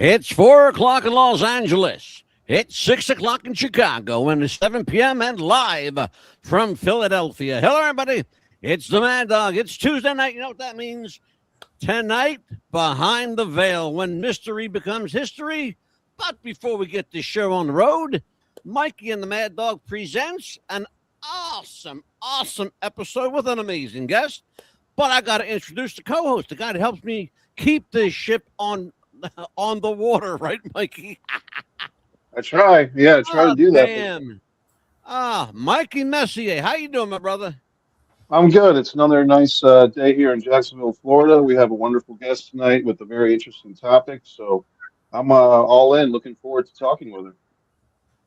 It's 4 o'clock in Los Angeles. It's 6 o'clock in Chicago, and it's 7 p.m. and live from Philadelphia. Hello, everybody. It's the Mad Dog. It's Tuesday night. You know what that means? Tonight, Behind the Veil, when mystery becomes history. But before we get this show on the road, Mikey and the Mad Dog presents an awesome episode with an amazing guest. But I got to introduce the co-host, the guy that helps me keep this ship on the water, right, Mikey? I try. Yeah, I try to do that. Man. Mikey Messier. How you doing, my brother? I'm good. It's another nice day here in Jacksonville, Florida. We have a wonderful guest tonight with a very interesting topic. So I'm all in, looking forward to talking with her.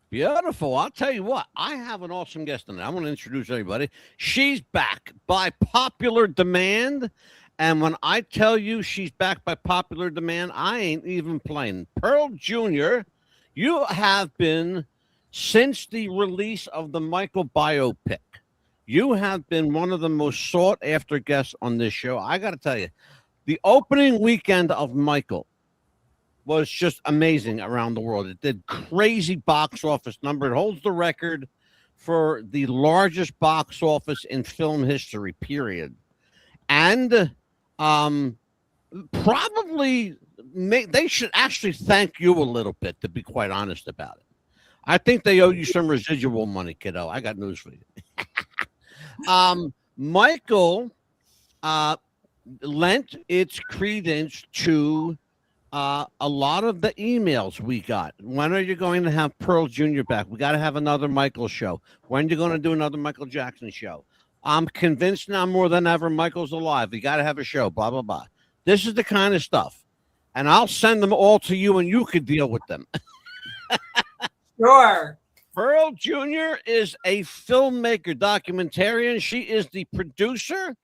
Beautiful. I'll tell you what, I have an awesome guest tonight. I want to introduce everybody. She's back by popular demand. And when I tell you she's back by popular demand, I ain't even playing. Pearl Jr., you have been, since the release of the Michael biopic, you have been one of the most sought-after guests on this show. I got to tell you, the opening weekend of Michael was just amazing around the world. It did crazy box office number. It holds the record for the largest box office in film history, period. And probably they should actually thank you a little bit, to be quite honest about it. I think they owe you some residual money, kiddo. I got news for you. Michael lent its credence to a lot of the emails we got. When are you going to have Pearl Jr. back? We got to have another Michael show. When are you going to do another Michael Jackson show? I'm convinced now more than ever Michael's alive. You got to have a show, blah, blah, blah. This is the kind of stuff. And I'll send them all to you and you could deal with them. Sure. Pearl Jr. is a filmmaker, documentarian. She is the producer,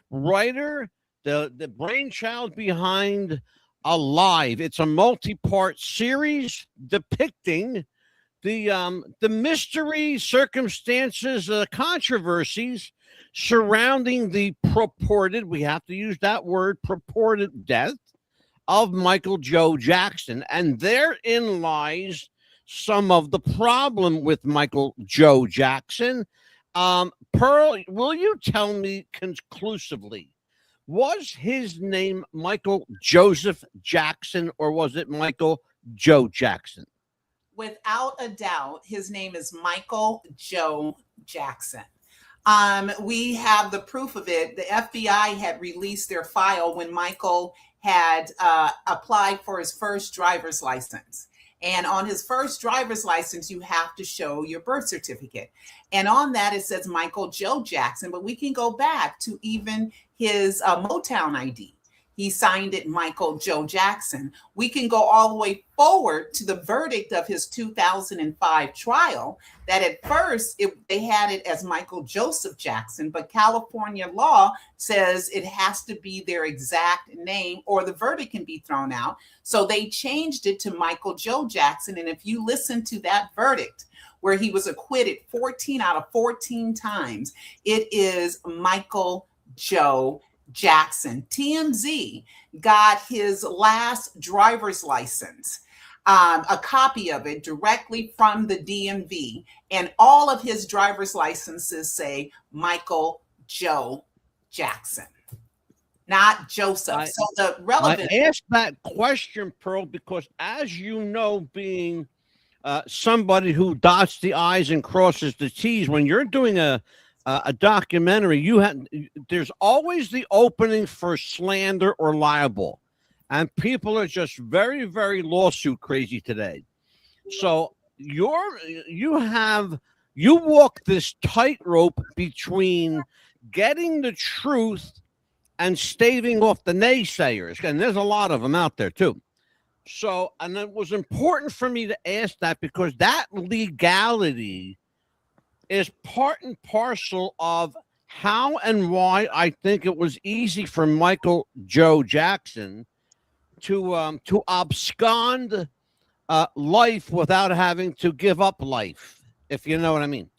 writer, the brainchild behind Alive. It's a multi-part series depicting the mystery, circumstances, controversies surrounding the purported, we have to use that word, purported death of Michael Joe Jackson. And therein lies some of the problem with Michael Joe Jackson. Pearl, will you tell me conclusively, was his name Michael Joseph Jackson or was it Michael Joe Jackson? Without a doubt, his name is Michael Joe Jackson. We have the proof of it. The FBI had released their file when Michael had applied for his first driver's license. And on his first driver's license, you have to show your birth certificate. And on that, it says Michael Joe Jackson, but we can go back to even his Motown ID. He signed it Michael Joe Jackson. We can go all the way forward to the verdict of his 2005 trial that at first they had it as Michael Joseph Jackson, but California law says it has to be their exact name or the verdict can be thrown out. So they changed it to Michael Joe Jackson. And if you listen to that verdict, where he was acquitted 14 out of 14 times, it is Michael Joe Jackson. TMZ got his last driver's license, a copy of it directly from the DMV, and all of his driver's licenses say Michael Joe Jackson. not Joseph. So the relevant. I asked that question, Pearl, because as you know, being somebody who dots the I's and crosses the T's, when you're doing a documentary, there's always the opening for slander or libel, and people are just very, very lawsuit crazy today. So you walk this tightrope between getting the truth and staving off the naysayers, and there's a lot of them out there too. So, and it was important for me to ask that because that legality is part and parcel of how and why I think it was easy for Michael Joe Jackson to abscond life without having to give up life, if you know what I mean.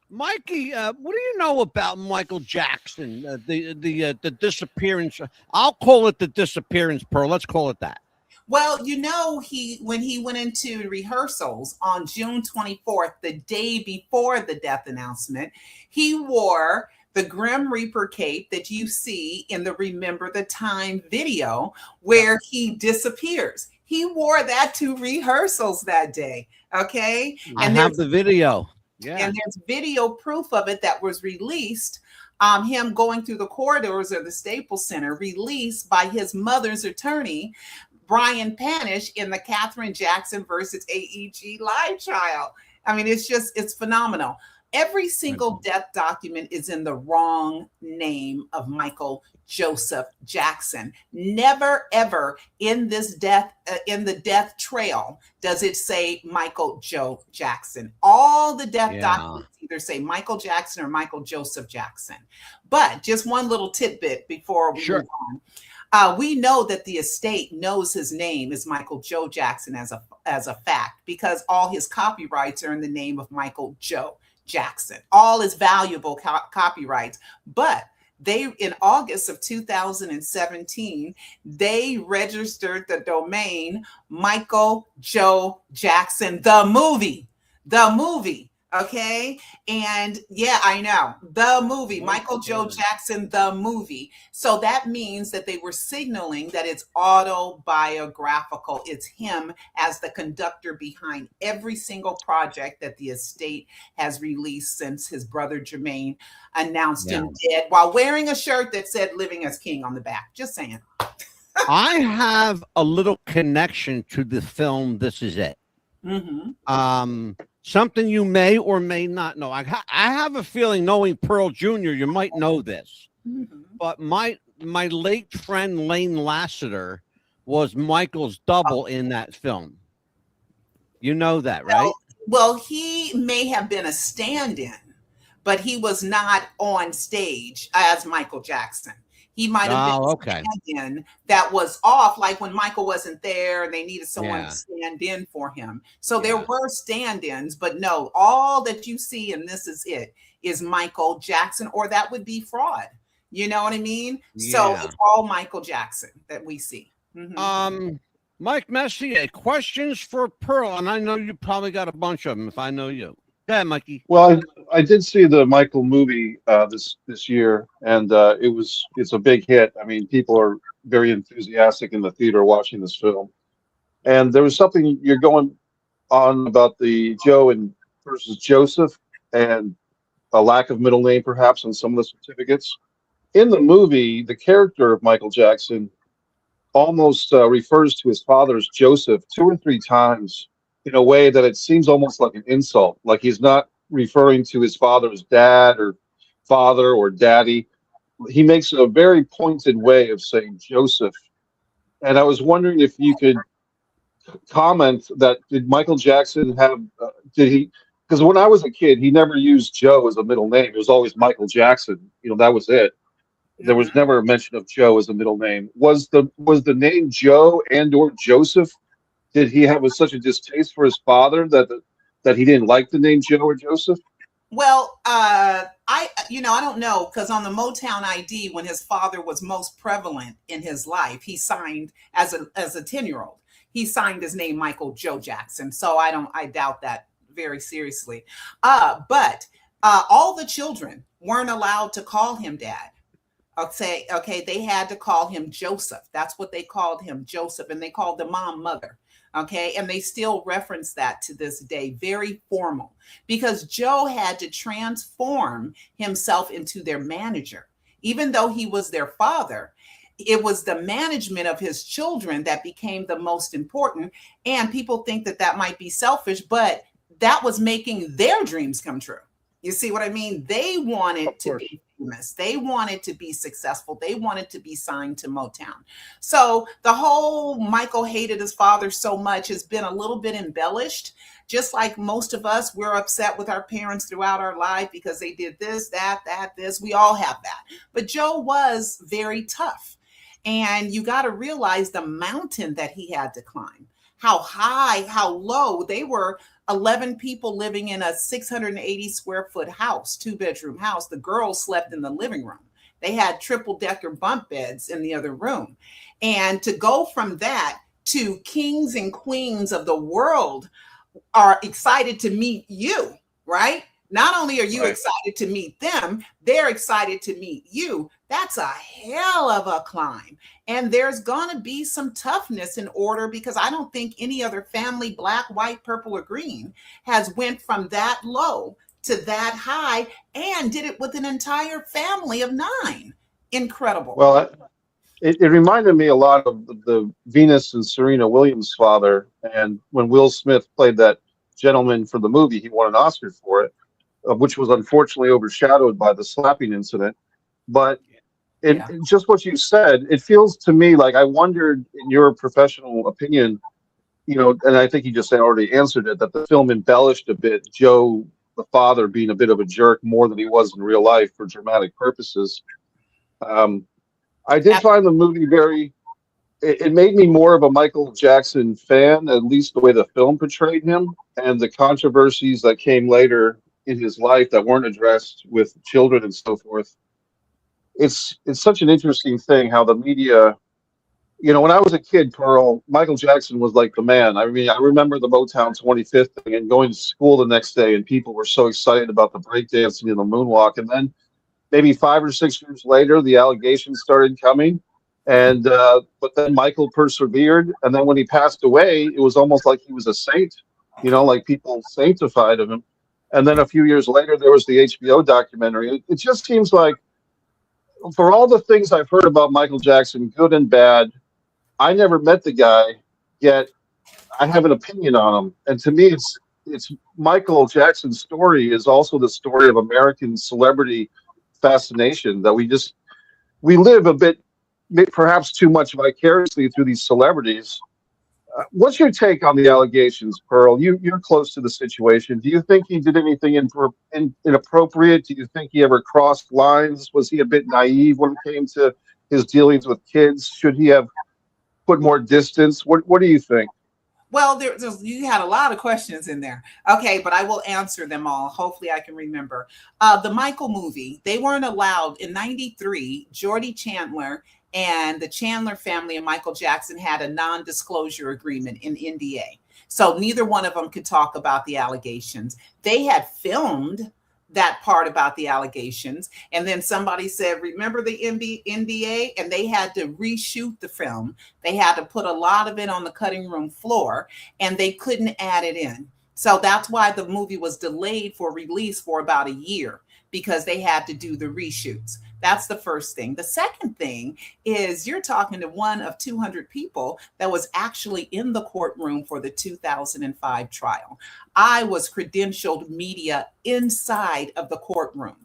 Mikey, what do you know about Michael Jackson? The disappearance. I'll call it the disappearance, Pearl. Let's call it that. Well, when he went into rehearsals on June 24th, the day before the death announcement, he wore the Grim Reaper cape that you see in the Remember the Time video where he disappears. He wore that to rehearsals that day. Okay. I have the video. Yeah. And there's video proof of it that was released. Him going through the corridors of the Staples Center, released by his mother's attorney, Brian Panish, in the Katherine Jackson versus AEG live trial. I mean, it's phenomenal. Every single death document is in the wrong name of Michael Joseph Jackson. Never, ever in this death, in the death trail, does it say Michael Joe Jackson. All the death documents either say Michael Jackson or Michael Joseph Jackson. But just one little tidbit before we move on. We know that the estate knows his name is Michael Joe Jackson as a fact, because all his copyrights are in the name of Michael Joe Jackson, all his valuable copyrights. But in August of 2017, they registered the domain Michael Joe Jackson, the movie. Okay. And yeah, I know, the movie, Michael Joe Jackson, the movie. So that means that they were signaling that it's autobiographical. It's him as the conductor behind every single project that the estate has released since his brother Jermaine announced him dead, while wearing a shirt that said "Living as King" on the back. Just saying. I have a little connection to the film This Is It. Mm-hmm. Something you may or may not know. I have a feeling, knowing Pearl Jr., you might know this. Mm-hmm. But my late friend Lane Lassiter was Michael's double in that film. You know that, right? Well, he may have been a stand-in, but he was not on stage as Michael Jackson. He might have been a stand-in that was off, like when Michael wasn't there and they needed someone to stand in for him. So there were stand-ins, but no, all that you see in This Is It is Michael Jackson, or that would be fraud. You know what I mean? Yeah. So it's all Michael Jackson that we see. Mm-hmm. Mike Messier, questions for Pearl, and I know you probably got a bunch of them if I know you. Yeah, Mikey. Well, I did see the Michael movie this year, and it's a big hit. I mean, people are very enthusiastic in the theater watching this film. And there was something you're going on about the Joe and versus Joseph, and a lack of middle name perhaps on some of the certificates. In the movie, the character of Michael Jackson almost refers to his father as Joseph 2 or 3 times, in a way that it seems almost like an insult, like he's not referring to his father as dad or father or daddy. He makes a very pointed way of saying Joseph. And I was wondering if you could comment that, did Michael Jackson have, because when I was a kid, he never used Joe as a middle name. It was always Michael Jackson. That was it. There was never a mention of Joe as a middle name. Was the name Joe and or Joseph? Did he have such a distaste for his father that he didn't like the name Joe or Joseph? Well, I don't know, because on the Motown ID, when his father was most prevalent in his life, he signed as a 10-year-old. He signed his name Michael Joe Jackson. So I doubt that very seriously. But all the children weren't allowed to call him dad. Okay, they had to call him Joseph. That's what they called him, Joseph, and they called the mom Mother. Okay, and they still reference that to this day, very formal, because Joe had to transform himself into their manager. Even though he was their father, it was the management of his children that became the most important. And people think that that might be selfish, but that was making their dreams come true. You see what I mean? They wanted to be famous. They wanted to be successful. They wanted to be signed to Motown. So the whole Michael hated his father so much has been a little bit embellished. Just like most of us, we're upset with our parents throughout our life because they did this, this. We all have that. But Joe was very tough. And you got to realize the mountain that he had to climb, how high, how low. They were 11 people living in a 680 square foot house, 2-bedroom house. The girls slept in the living room. They had triple decker bunk beds in the other room. And to go from that to kings and queens of the world are excited to meet you, right? Not only are you excited to meet them, they're excited to meet you. That's a hell of a climb. And there's going to be some toughness in order, because I don't think any other family, black, white, purple, or green, has went from that low to that high and did it with an entire family of 9. Incredible. Well, it reminded me a lot of the Venus and Serena Williams father. And when Will Smith played that gentleman for the movie, he won an Oscar for it, which was unfortunately overshadowed by the slapping incident. But just what you said, it feels to me like, I wondered, in your professional opinion, and I think you just already answered it, that the film embellished a bit Joe, the father, being a bit of a jerk more than he was in real life for dramatic purposes. I did find the movie it made me more of a Michael Jackson fan, at least the way the film portrayed him, and the controversies that came later in his life that weren't addressed with children and so forth. It's such an interesting thing how the media, when I was a kid, Pearl, Michael Jackson was like the man. I mean, I remember the Motown 25th thing and going to school the next day, and people were so excited about the breakdancing and the moonwalk. And then maybe 5 or 6 years later, the allegations started coming. And but then Michael persevered. And then when he passed away, it was almost like he was a saint, like people sanctified him. And then a few years later, there was the HBO documentary. It just seems like, for all the things I've heard about Michael Jackson, good and bad, I never met the guy, yet I have an opinion on him. And to me, it's Michael Jackson's story is also the story of American celebrity fascination, that we live a bit, perhaps too much vicariously through these celebrities. What's your take on the allegations, Pearl? You're close to the situation. Do you think he did anything inappropriate? Do you think he ever crossed lines? Was he a bit naive when it came to his dealings with kids? Should he have put more distance? What do you think? Well, you had a lot of questions in there. Okay, but I will answer them all. Hopefully I can remember. The Michael movie, they weren't allowed in 93. Jordy Chandler and the Chandler family and Michael Jackson had a non-disclosure agreement, in NDA. So neither one of them could talk about the allegations. They had filmed that part about the allegations. And then somebody said, remember the NDA? And they had to reshoot the film. They had to put a lot of it on the cutting room floor, and they couldn't add it in. So that's why the movie was delayed for release for about a year, because they had to do the reshoots. That's the first thing. The second thing is, you're talking to one of 200 people that was actually in the courtroom for the 2005 trial. I was credentialed media inside of the courtroom.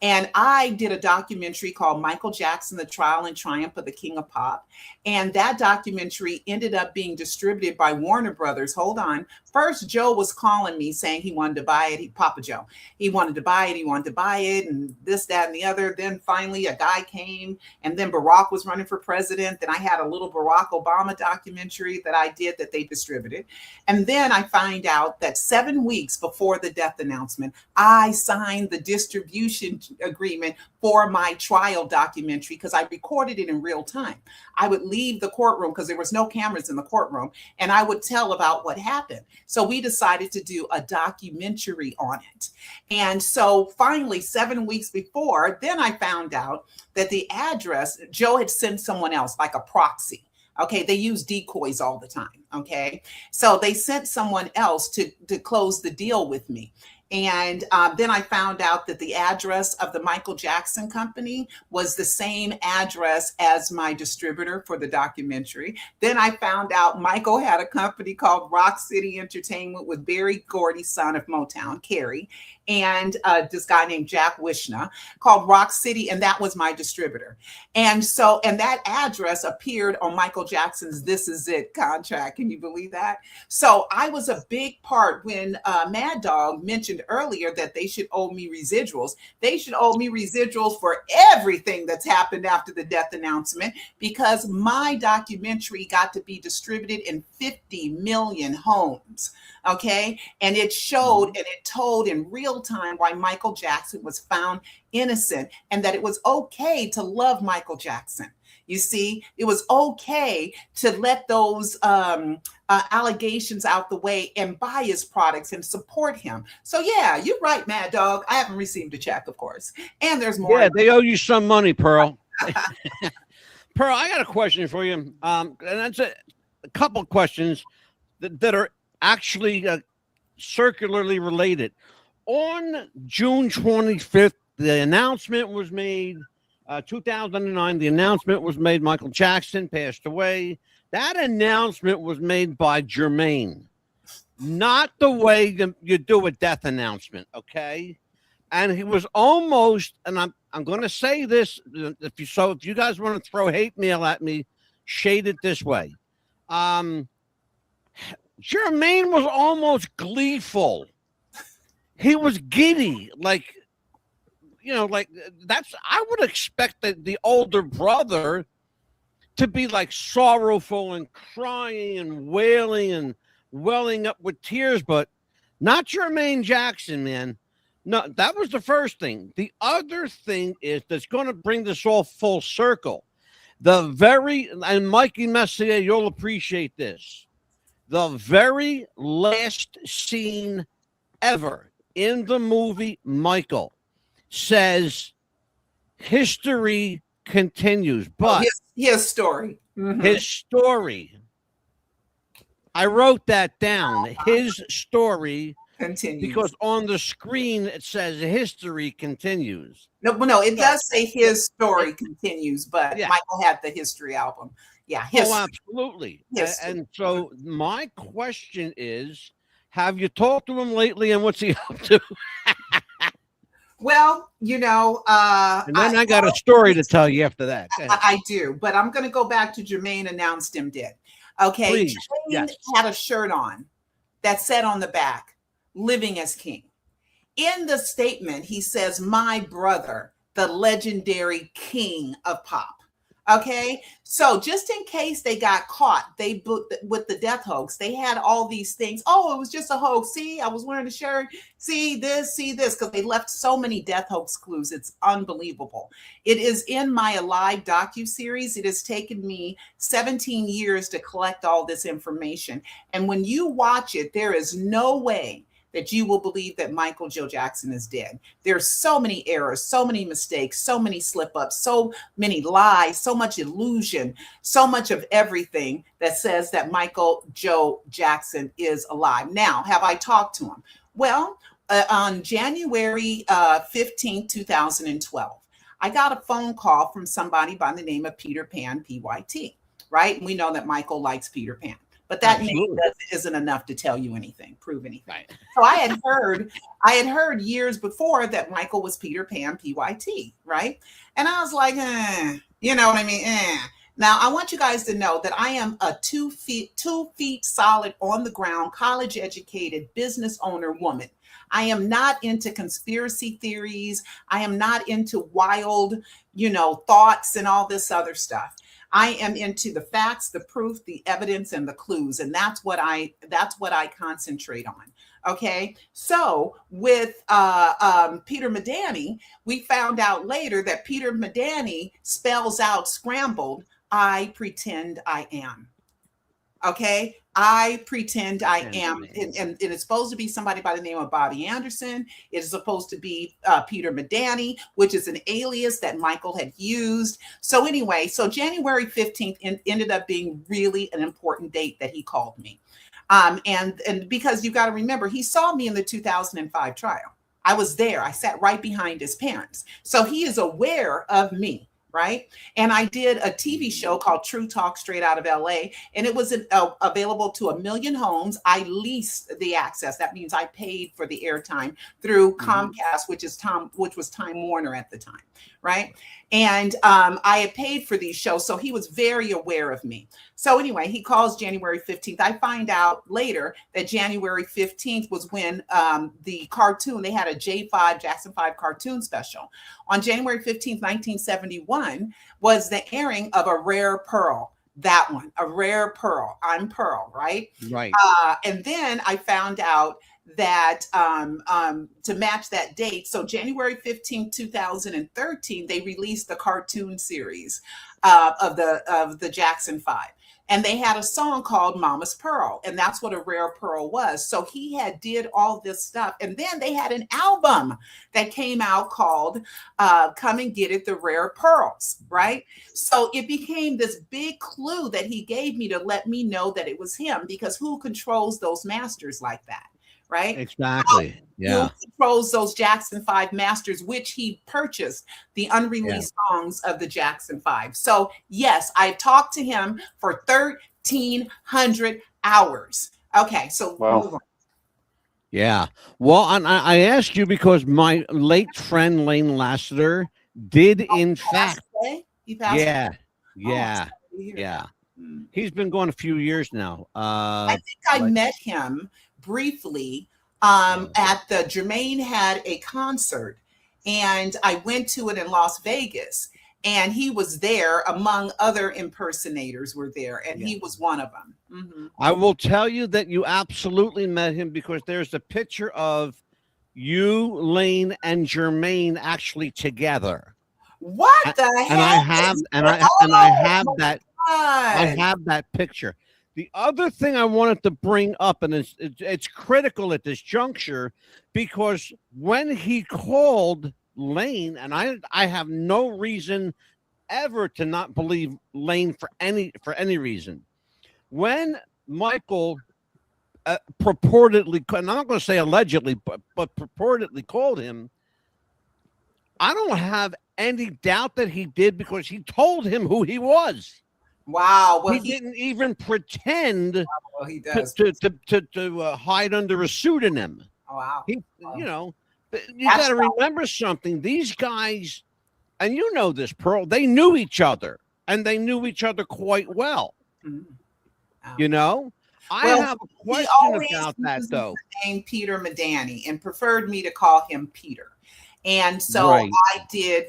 And I did a documentary called Michael Jackson, The Trial and Triumph of the King of Pop. And that documentary ended up being distributed by Warner Brothers. Hold on. First, Joe was calling me saying he wanted to buy it. Papa Joe. He wanted to buy it, and this, that, and the other. Then finally a guy came, and then Barack was running for president. Then I had a little Barack Obama documentary that I did that they distributed. And then I find out that 7 weeks before the death announcement, I signed the distribution agreement for my trial documentary because I recorded it in real time. I would leave the courtroom because there was no cameras in the courtroom, and I would tell about what happened. So we decided to do a documentary on it. And so finally, 7 weeks before, then I found out that the address, Joe had sent someone else, like a proxy. Okay, they use decoys all the time. Okay, so they sent someone else to close the deal with me. And then I found out that the address of the Michael Jackson Company was the same address as my distributor for the documentary. Then I found out Michael had a company called Rock City Entertainment with Berry Gordy, son of Motown, Kerry, and this guy named Jack Wishna, called Rock City, and that was my distributor. And so, and that address appeared on Michael Jackson's This Is It contract. Can you believe that? So I was a big part when Mad Dog mentioned earlier that they should owe me residuals. They should owe me residuals for everything that's happened after the death announcement, because my documentary got to be distributed in 50 million homes. Okay. And it showed and it told in real time why Michael Jackson was found innocent and that it was okay to love Michael Jackson. You see, it was okay to let those allegations out the way and buy his products and support him. So yeah, you're right, Mad Dog. I haven't received a check, of course. And there's more. Yeah, they owe you some money, Pearl. Pearl, I got a question for you. And that's a couple questions that are actually circularly related. On June 25th, the announcement was made. 2009, the announcement was made. Michael Jackson passed away. That announcement was made by Jermaine, not the way you do a death announcement, okay? And he was almost, and I'm going to say this, if you guys want to throw hate mail at me, shade it this way. Jermaine was almost gleeful. He was giddy, like, you know, like that's, I would expect that the older brother to be like sorrowful and crying and wailing and welling up with tears, but not Jermaine Jackson, man. No, that was the first thing. The other thing is that's going to bring this all full circle. And Mikey Messier, you'll appreciate this. The very last scene ever in the movie Michael says history continues, but his story. Mm-hmm. His story. I wrote that down. His story continues because on the screen it says history continues. No, it does say his story continues, but yeah. Michael had the history album. Yeah, history. Oh, absolutely. History. And so my question is, have you talked to him lately, and what's he up to? Well, you know, and then I got a story to tell you after that. I do, but I'm going to go back to Jermaine announced him dead. Okay, please. Jermaine had a shirt on that said on the back, "Living as King." In the statement, he says, "My brother, the legendary king of pop." Okay, so just in case they got caught, with the death hoax, they had all these things. Oh, it was just a hoax. See, I was wearing a shirt. See this, because they left so many death hoax clues. It's unbelievable. It is in my Alive docuseries. It has taken me 17 years to collect all this information. And when you watch it, there is no way that you will believe that Michael Joe Jackson is dead. There's so many errors, so many mistakes, so many slip-ups, so many lies, so much illusion, so much of everything that says that Michael Joe Jackson is alive. Now, have I talked to him? Well, on January 15, 2012, I got a phone call from somebody by the name of Peter Pan, PYT, right? And we know that Michael likes Peter Pan. But that name isn't enough to tell you anything, prove anything. Right. So I had heard years before that Michael was Peter Pan, PYT, right? And I was like, you know what I mean? Now I want you guys to know that I am a 2 feet solid on the ground, college educated business owner woman. I am not into conspiracy theories. I am not into wild, thoughts and all this other stuff. I am into the facts, the proof, the evidence, and the clues, and that's what I concentrate on. Okay, so with Peter Medani, we found out later that Peter Medani spells out scrambled, I pretend I am. Okay, I pretend I am, and it's supposed to be somebody by the name of Bobby Anderson. It is supposed to be Peter Medani, which is an alias that Michael had used. So anyway, so January 15th ended up being really an important date that he called me. And because you got to remember, he saw me in the 2005 trial. I was there. I sat right behind his parents. So he is aware of me. Right. And I did a TV show called True Talk Straight Out of LA, and it was available to 1 million homes. I leased the access. That means I paid for the airtime through Comcast, which was Time Warner at the time. Right. And I had paid for these shows. So he was very aware of me. So anyway, he calls January 15th. I find out later that January 15th was when the cartoon, they had a J5, Jackson 5 cartoon special. On January 15th, 1971 was the airing of A Rare Pearl. That one, A Rare Pearl. I'm Pearl, right? Right. And then I found out that to match that date, so January 15th, 2013, they released the cartoon series of the Jackson 5. And they had a song called Mama's Pearl, and that's what A Rare Pearl was. So he had did all this stuff. And then they had an album that came out called Come and Get It, The Rare Pearls, right? So it became this big clue that he gave me to let me know that it was him, because who controls those masters like that? Right? Exactly. Yeah. He controls those Jackson 5 masters, which he purchased the unreleased songs of the Jackson 5. So yes, I talked to him for 1,300 hours. Okay, so wow. Yeah. Well, and I asked you because my late friend Lane Lassiter did in fact. He passed Yeah. away? Yeah. Yeah. He's been going a few years now. I think I met him briefly at the Jermaine had a concert, and I went to it in Las Vegas, and he was there among other impersonators were there, and he was one of them. I will tell you that you absolutely met him, because there's a picture of you, Lane, and Jermaine actually together. What the heck? And I have that. I have that picture. The other thing I wanted to bring up, and it's critical at this juncture, because when he called Lane, and I have no reason ever to not believe Lane for any reason. When Michael purportedly, and I'm not going to say allegedly, but purportedly called him, I don't have any doubt that he did, because he told him who he was. Wow. Well, he didn't even pretend well, he does. to hide under a pseudonym. Oh, wow. You got to remember something. These guys, and you know this, Pearl, they knew each other, and they knew each other quite well. You know? I have a question about that, though. Named Peter Medani, and preferred me to call him Peter. And so I did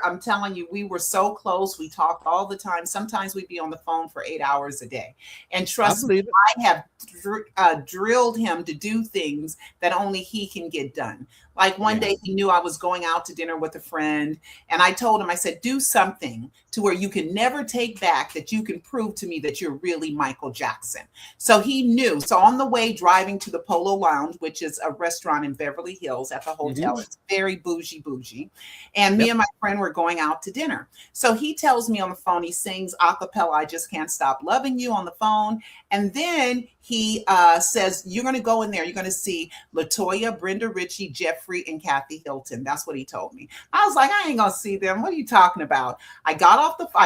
I'm telling you, we were so close. We talked all the time. Sometimes we'd be on the phone for 8 hours a day. And trust me, I have drilled him to do things that only he can get done. Like one day he knew I was going out to dinner with a friend, and I told him, I said, do something to where you can never take back, that you can prove to me that you're really Michael Jackson. So he knew. So on the way driving to the Polo Lounge, which is a restaurant in Beverly Hills at the hotel, it's very bougie. And me and my friend were going out to dinner. So he tells me on the phone, he sings a cappella, I Just Can't Stop Loving You, on the phone. And then he says, you're going to go in there. You're going to see LaToya, Brenda Ritchie, Jeffrey, and Kathy Hilton. That's what he told me. I was like, I ain't going to see them. What are you talking about? I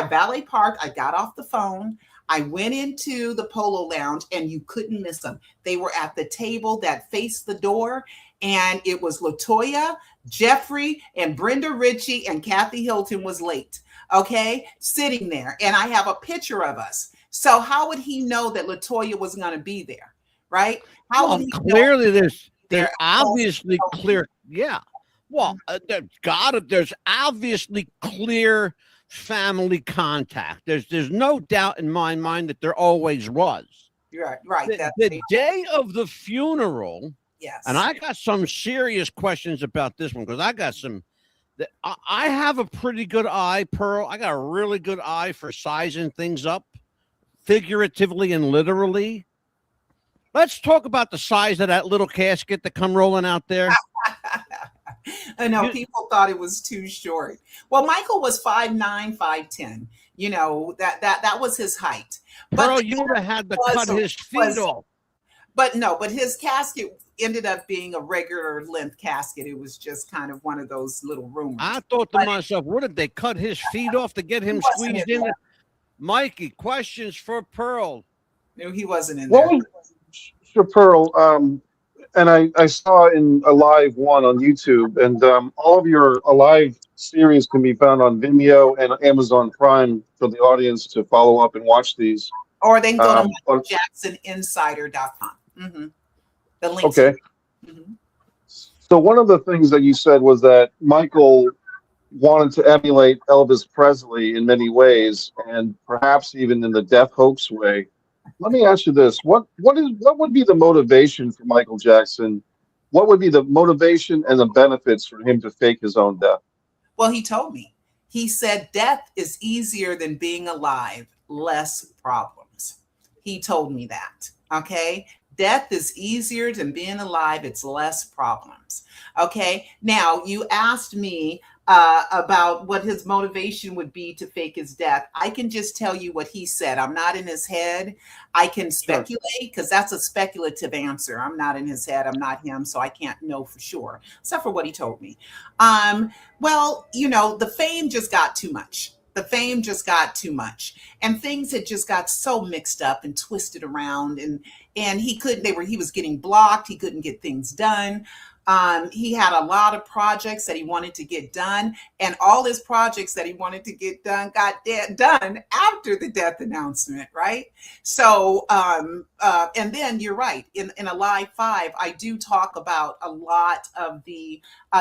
valet parked. I got off the phone. I went into the Polo Lounge, and you couldn't miss them. They were at the table that faced the door, and it was LaToya, Jeffrey, and Brenda Ritchie, and Kathy Hilton was late. Okay, sitting there. And I have a picture of us. So how would he know that LaToya was going to be there, right? How would he clearly they're obviously clear. Yeah. Well, there's obviously clear family contact. There's no doubt in my mind that there always was. Right. The day of the funeral, Yes. And I got some serious questions about this one because I got some. I have a pretty good eye, Pearl. I got a really good eye for sizing things up, figuratively and literally. Let's talk about the size of that little casket that come rolling out there. I know people thought it was too short. Well, Michael was 5'9", 5'10". You know, that was his height. Pearl, But you would have had to cut his feet off. But his casket ended up being a regular length casket. It was just kind of one of those little rumors. I thought to myself, what did they cut his feet off to get him squeezed in? Mikey, questions for Pearl. No, he wasn't in there. Sure, Pearl. And I saw in Alive 1 on YouTube, and all of your Alive series can be found on Vimeo and Amazon Prime for the audience to follow up and watch these. Or they can go to JacksonInsider.com. Mm-hmm. The link. Okay. Mm-hmm. So one of the things that you said was that Michael wanted to emulate Elvis Presley in many ways, and perhaps even in the death hoax way. Let me ask you this: what would be the motivation for Michael Jackson? What would be the motivation and the benefits for him to fake his own death? Well, he told me. He said death is easier than being alive, less problems. He told me that. Okay. Death is easier than being alive. It's less problems. Okay. Now, you asked me about what his motivation would be to fake his death. I can just tell you what he said. I'm not in his head. I can speculate because that's a speculative answer. I'm not in his head. I'm not him. So I can't know for sure, except for what he told me. Well, you know, the fame just got too much. The fame just got too much, and things had just got so mixed up and twisted around, and he was getting blocked. He couldn't get things done. He had a lot of projects that he wanted to get done, and all his projects that he wanted to get done got done after the death announcement, right? So, and then you're right. In Alive 5, I do talk about a lot of the,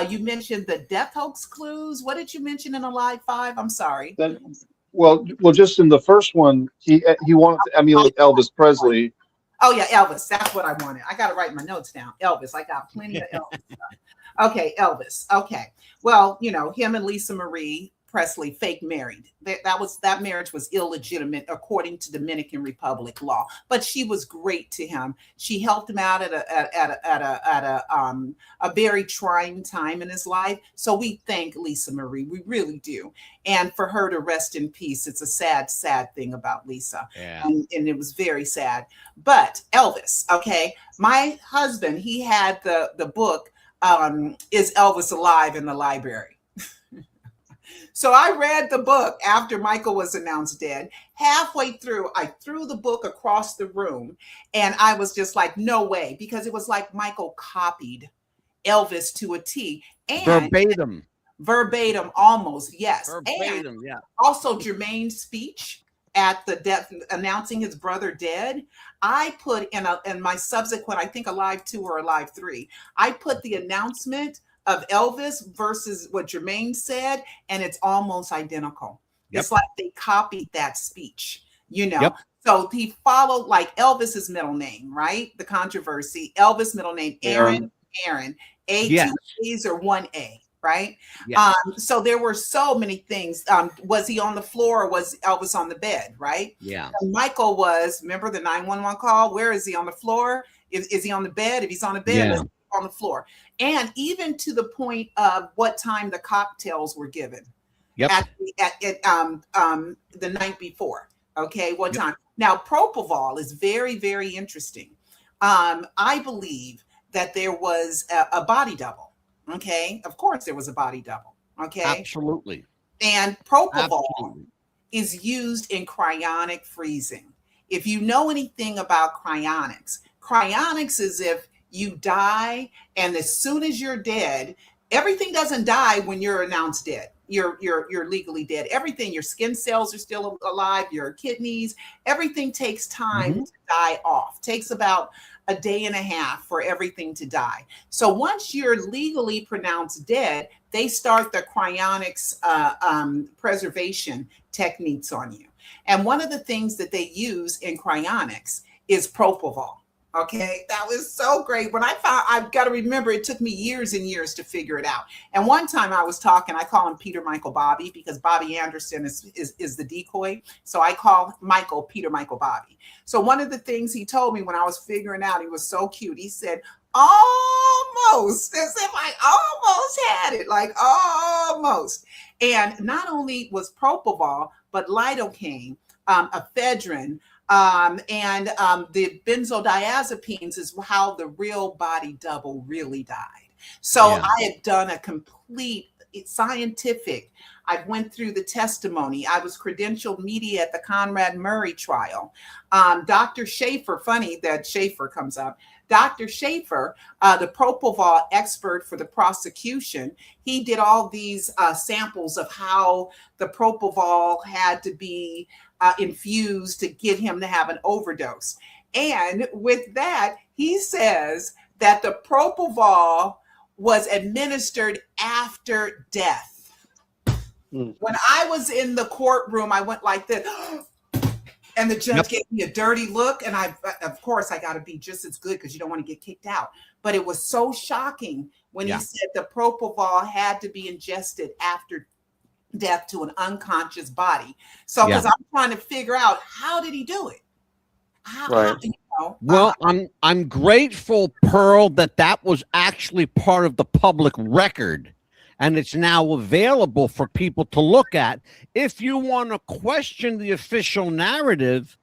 you mentioned the death hoax clues. What did you mention in Alive 5? I'm sorry. Well, just in the first one, he wanted to emulate Elvis Presley. Oh yeah, Elvis. That's what I wanted. I got to write my notes down. Elvis. I got plenty of Elvis stuff. Okay, Elvis. Okay. Well, you know, him and Lisa Marie Presley fake married. That marriage was illegitimate according to Dominican Republic law. But she was great to him. She helped him out at a very trying time in his life. So we thank Lisa Marie. We really do. And for her to rest in peace, it's a sad, sad thing about Lisa. Yeah. And it was very sad. But Elvis, okay, my husband, he had the book, Is Elvis Alive, in the library. So I read the book after Michael was announced dead. Halfway through, I threw the book across the room, and I was just like, no way, because it was like Michael copied Elvis to a T. And verbatim, almost, yes. Verbatim, and yeah. Also, Jermaine's speech at the death, announcing his brother dead, I put in my subsequent, I think Alive 2 or Alive 3, I put the announcement of Elvis versus what Jermaine said, and it's almost identical. Yep. It's like they copied that speech, you know. Yep. So he followed like Elvis's middle name, right? The controversy. Elvis middle name Aaron. A, yes. 2 A's or 1 A, right? Yes. So there were so many things. Was he on the floor or was Elvis on the bed, right? Yeah. And Michael was, remember the 911 call? Where is he, on the floor? Is he on the bed? If he's on the bed, yeah, on the floor. And even to the point of what time the cocktails were given. Yep. At the night before. Okay, what time? Now, propofol is very, very interesting. I believe that there was a body double. Okay, of course there was a body double. Okay, absolutely. And propofol is used in cryonic freezing. If you know anything about cryonics is if you die, and as soon as you're dead, everything doesn't die when you're announced dead. You're legally dead. Everything, your skin cells are still alive, your kidneys, everything takes time to die off. Takes about a day and a half for everything to die. So once you're legally pronounced dead, they start the cryonics preservation techniques on you. And one of the things that they use in cryonics is propofol. Okay, that was so great. When I found, I've got to remember, it took me years and years to figure it out. And one time I was talking, I call him Peter Michael Bobby because Bobby Anderson is the decoy. So I call Michael Peter Michael Bobby. So one of the things he told me when I was figuring out, he was so cute. He said, almost, as if I almost had it, like almost. And not only was propofol, but lidocaine, ephedrine, the benzodiazepines is how the real body double really died. So Yeah. I had done a complete scientific. I went through the testimony. I was credentialed media at the Conrad Murray trial. Dr. Schaefer, funny that Schaefer comes up. Dr. Schaefer, the propofol expert for the prosecution, he did all these samples of how the propofol had to be infused to get him to have an overdose. And with that, he says that the propofol was administered after death. Mm. When I was in the courtroom, I went like this, and the judge gave me a dirty look. And of course, I got to be just as good because you don't want to get kicked out. But it was so shocking when he said the propofol had to be ingested after death to an unconscious body. So because I'm trying to figure out, how did he do it? How, you know, well, I'm grateful, Pearl, that was actually part of the public record, and it's now available for people to look at. If you want to question the official narrative,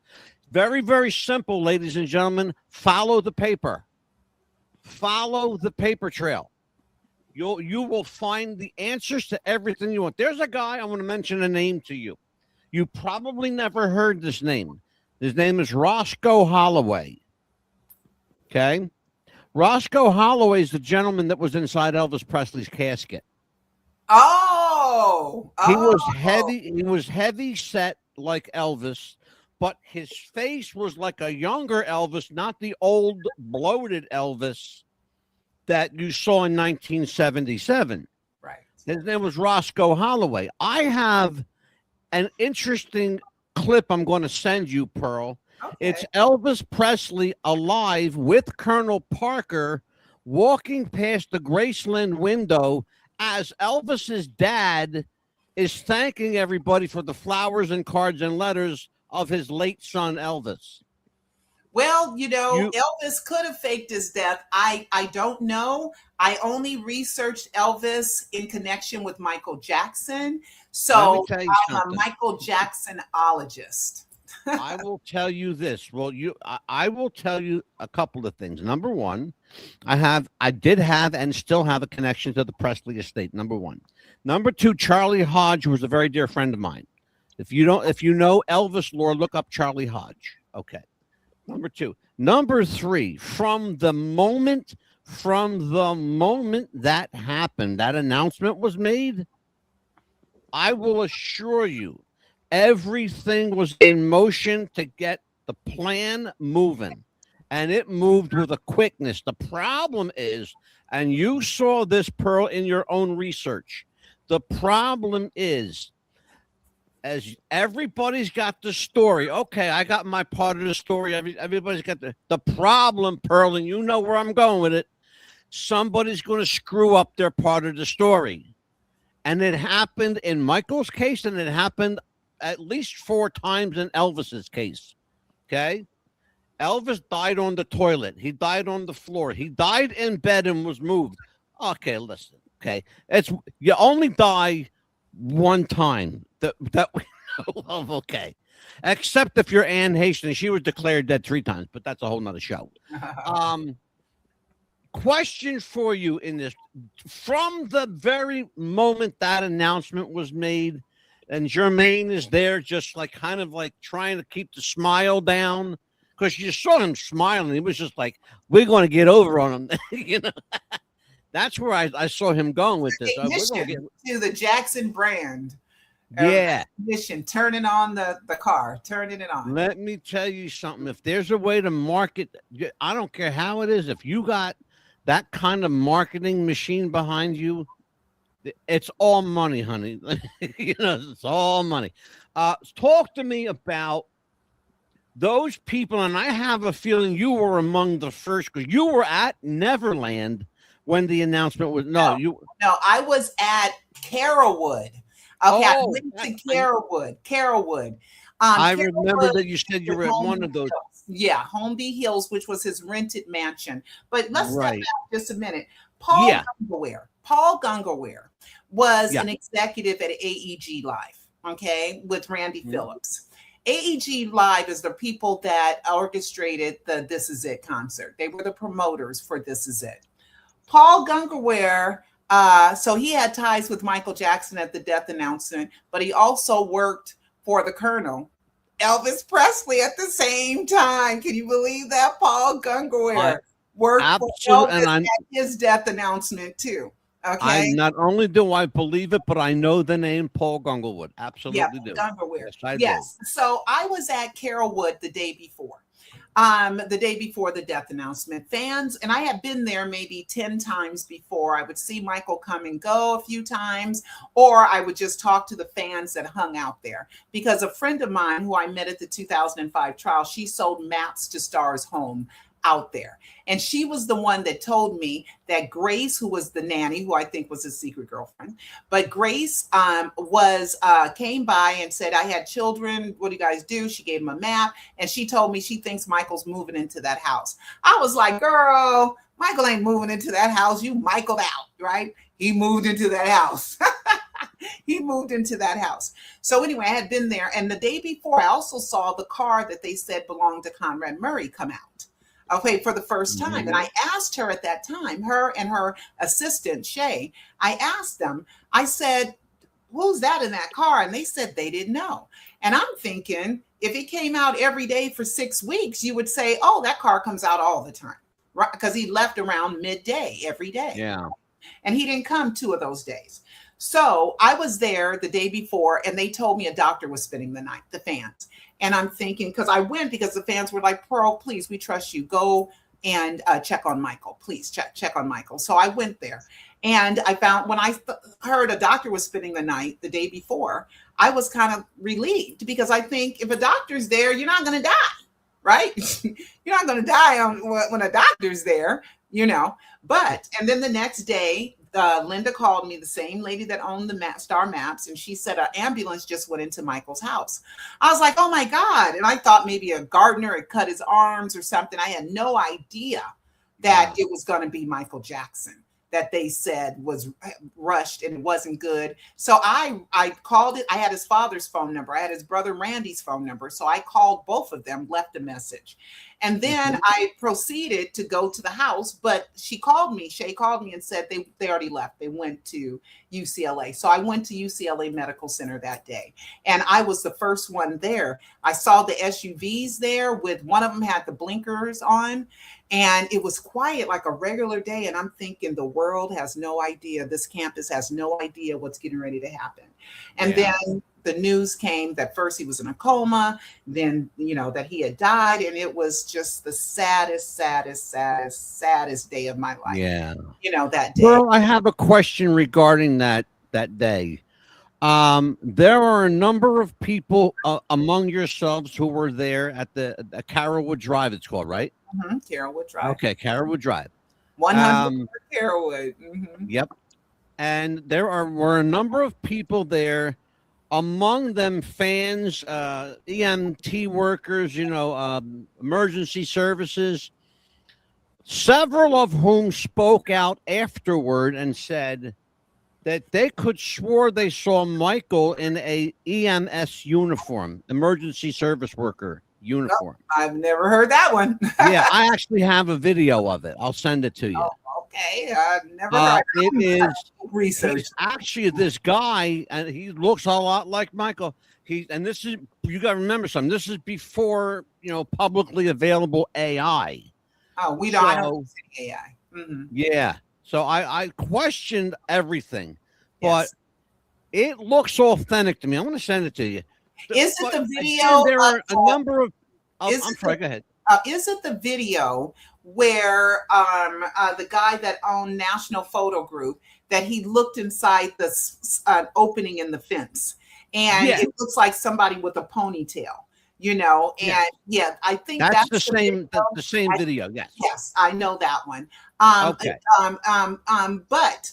very, very simple, ladies and gentlemen, follow the paper. Follow the paper trail. You will find the answers to everything you want. There's a guy, I want to mention a name to you. You probably never heard this name. His name is Roscoe Holloway. Okay? Roscoe Holloway is the gentleman that was inside Elvis Presley's casket. He was heavy set like Elvis, but his face was like a younger Elvis, not the old bloated Elvis that you saw in 1977. right. His name was Roscoe Holloway. I have an interesting clip I'm going to send you, Pearl. Okay. It's Elvis Presley alive with Colonel Parker walking past the Graceland window as Elvis's dad is thanking everybody for the flowers and cards and letters of his late son, Elvis. Well, Elvis could have faked his death. I don't know. I only researched Elvis in connection with Michael Jackson. So I'm a Michael Jacksonologist. I will tell you this. Well, I will tell you a couple of things. Number one, I did have and still have a connection to the Presley estate. Number one. Number two, Charlie Hodge was a very dear friend of mine. If you know Elvis lore, look up Charlie Hodge. Okay. Number two. Number three, from the moment that happened, that announcement was made, I will assure you, everything was in motion to get the plan moving, and it moved with a quickness. The problem is, and you saw this, Pearl, in your own research, the problem is, as everybody's got the story. Okay, I got my part of the story. Everybody's got the problem, Pearl, and you know where I'm going with it. Somebody's going to screw up their part of the story. And it happened in Michael's case, and it happened at least 4 times in Elvis's case. Okay? Elvis died on the toilet. He died on the floor. He died in bed and was moved. Okay, listen. Okay. You only die one time that we know of. Okay. Except if you're Anne Hastings. She was declared dead 3 times, but that's a whole nother show. Question for you in this. From the very moment that announcement was made, and Jermaine is there just like kind of like trying to keep the smile down, because you saw him smiling. He was just like, we're going to get over on him. That's where I saw him going with this. To the Jackson brand. Yeah. Mission, turning on the car, turning it on. Let me tell you something. If there's a way to market, I don't care how it is. If you got that kind of marketing machine behind you, it's all money, honey. It's all money. Talk to me about those people, and I have a feeling you were among the first because you were at Neverland when the announcement was. No, you. No, I was at Carrollwood. Okay, I Oh, went to Carrollwood. I remember Carrollwood that you said you is were at one Holmby of those. Hills. Yeah, Holmby Hills, which was his rented mansion. But let's step Right. back just a minute. Paul Yeah. Gungerware was Yeah. an executive at AEG Live, okay, with Randy Mhm. Phillips. AEG Live is the people that orchestrated the This Is It concert. They were the promoters for This Is It. Paul Gungerware, so he had ties with Michael Jackson at the death announcement, but he also worked for the Colonel, Elvis Presley, at the same time. Can you believe that? Paul Gungerware worked for Absolutely, Elvis and at his death announcement too. I Okay. not only do I believe it, but I know the name Paul Gunglewood. Yeah, Absolutely do. Gungerware. Yes, I do. Yes. So I was at Carrollwood the day before the death announcement. Fans, and I had been there maybe 10 times before. I would see Michael come and go a few times, or I would just talk to the fans that hung out there. Because a friend of mine who I met at the 2005 trial, she sold maps to Star's home out there. And she was the one that told me that Grace, who was the nanny, who I think was his secret girlfriend, but Grace came by and said, I had children. What do you guys do? She gave him a map, and she told me she thinks Michael's moving into that house. I was like, girl, Michael ain't moving into that house. You Michaeled out, right? He moved into that house. He moved into that house. So anyway, I had been there. And the day before, I also saw the car that they said belonged to Conrad Murray come out. Okay, for the first time. And I asked her at that time, her and her assistant, Shay, I asked them, I said, who's that in that car? And they said they didn't know. And I'm thinking, if it came out every day for 6 weeks, you would say, oh, that car comes out all the time, right? Because he left around midday every day. Yeah. And he didn't come 2 of those days. So I was there the day before, and they told me a doctor was spending the night, the fans. And I'm thinking, because I went because the fans were like, Pearl, please, we trust you. Go and check on Michael. Please check on Michael. So I went there. And I found when I heard a doctor was spending the night the day before, I was kind of relieved because I think if a doctor's there, you're not going to die, right? You're not going to die when a doctor's there, you know. But, and then the next day, Linda called me, the same lady that owned the Star Maps, and she said an ambulance just went into Michael's house. I was like, oh my God. And I thought maybe a gardener had cut his arms or something. I had no idea that it was going to be Michael Jackson that they said was rushed and it wasn't good. So I called it. I had his father's phone number. I had his brother Randy's phone number. So I called both of them, left a message. And then I proceeded to go to the house, but Shay called me and said they already left. They went to UCLA. So I went to UCLA Medical Center that day. And I was the first one there. I saw the SUVs there with one of them had the blinkers on. And it was quiet like a regular day. And I'm thinking the world has no idea. This campus has no idea what's getting ready to happen. And then the news came that first he was in a coma, then, you know, that he had died. And it was just the saddest day of my life. Yeah. You know, that day. Well, I have a question regarding that day. There are a number of people among yourselves who were there at the Carrollwood Drive, it's called, right? Carrollwood Drive. Okay, Carrollwood Drive. 100 Carrollwood. Yep. And there were a number of people there, among them fans, EMT workers, you know, emergency services, several of whom spoke out afterward and said that they could swore they saw Michael in a EMS uniform, emergency service worker uniform. I've never heard that one. Yeah, I actually have a video of it. I'll send it to you. Oh, okay, I've never heard it is research. Actually, this guy, and he looks a lot like Michael. And this is, you got to remember something. This is before, you know, publicly available AI. Oh, we don't know AI. Yeah. So I questioned everything, but it looks authentic to me. I'm going to send it to you. Is it the video? There are a number of. I'm sorry. Go ahead. Is it the video where the guy that owned National Photo Group, that he looked inside the opening in the fence, and it looks like somebody with a ponytail? you know, and Yes. yeah, I think That's that's the same the same I- video. Yes. yes, I know that one. Okay. But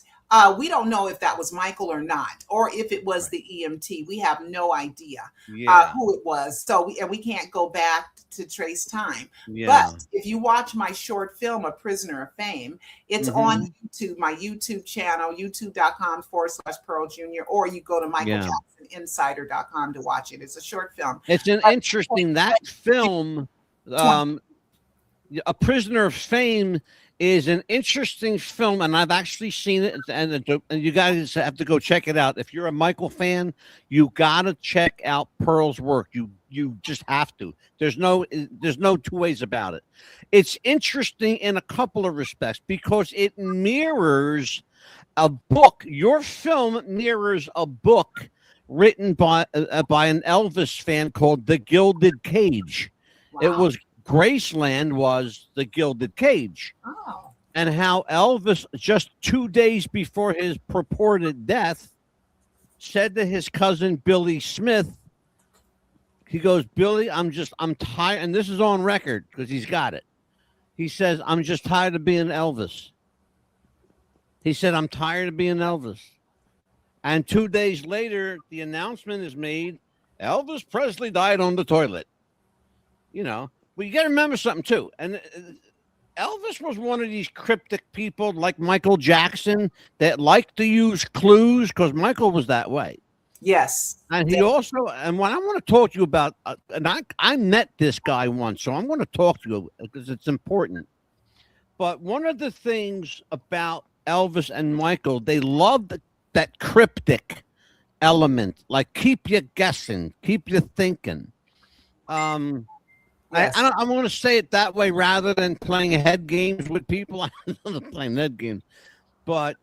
we don't know if that was Michael or not, or if it was Right. the EMT. We have no idea Yeah. who it was. So we can't go back to trace time. Yeah. But if you watch my short film, A Prisoner of Fame, it's Mm-hmm. on YouTube, my YouTube channel, youtube.com/Pearl Jr., or you go to MichaelJacksonInsider.com to watch it. It's a short film. It's an interesting that film. A Prisoner of Fame is an interesting film, and I've actually seen it. And you guys have to go check it out. If you're a Michael fan, you gotta check out Pearl's work. You just have to. There's no two ways about it. It's interesting in a couple of respects because it mirrors a book. Your film mirrors a book written by an Elvis fan called The Gilded Cage. It Wow. was Graceland was the Gilded Cage, Oh. and how Elvis, just 2 days before his purported death, said to his cousin Billy Smith, he goes, Billy, I'm tired, and this is on record because he's got it. He says, I'm just tired of being Elvis. He said, I'm tired of being Elvis. And 2 days later, the announcement is made, Elvis Presley died on the toilet. You know, well, you got to remember something too. And Elvis was one of these cryptic people like Michael Jackson that liked to use clues because Michael was that way. Yes. And he also, and what I want to talk to you about, and I met this guy once, so I'm going to talk to you because it's important. But one of the things about Elvis and Michael, they loved that cryptic element, like keep you guessing, keep you thinking. Yes. I want to say it that way rather than playing head games with people. I'm not playing head games, but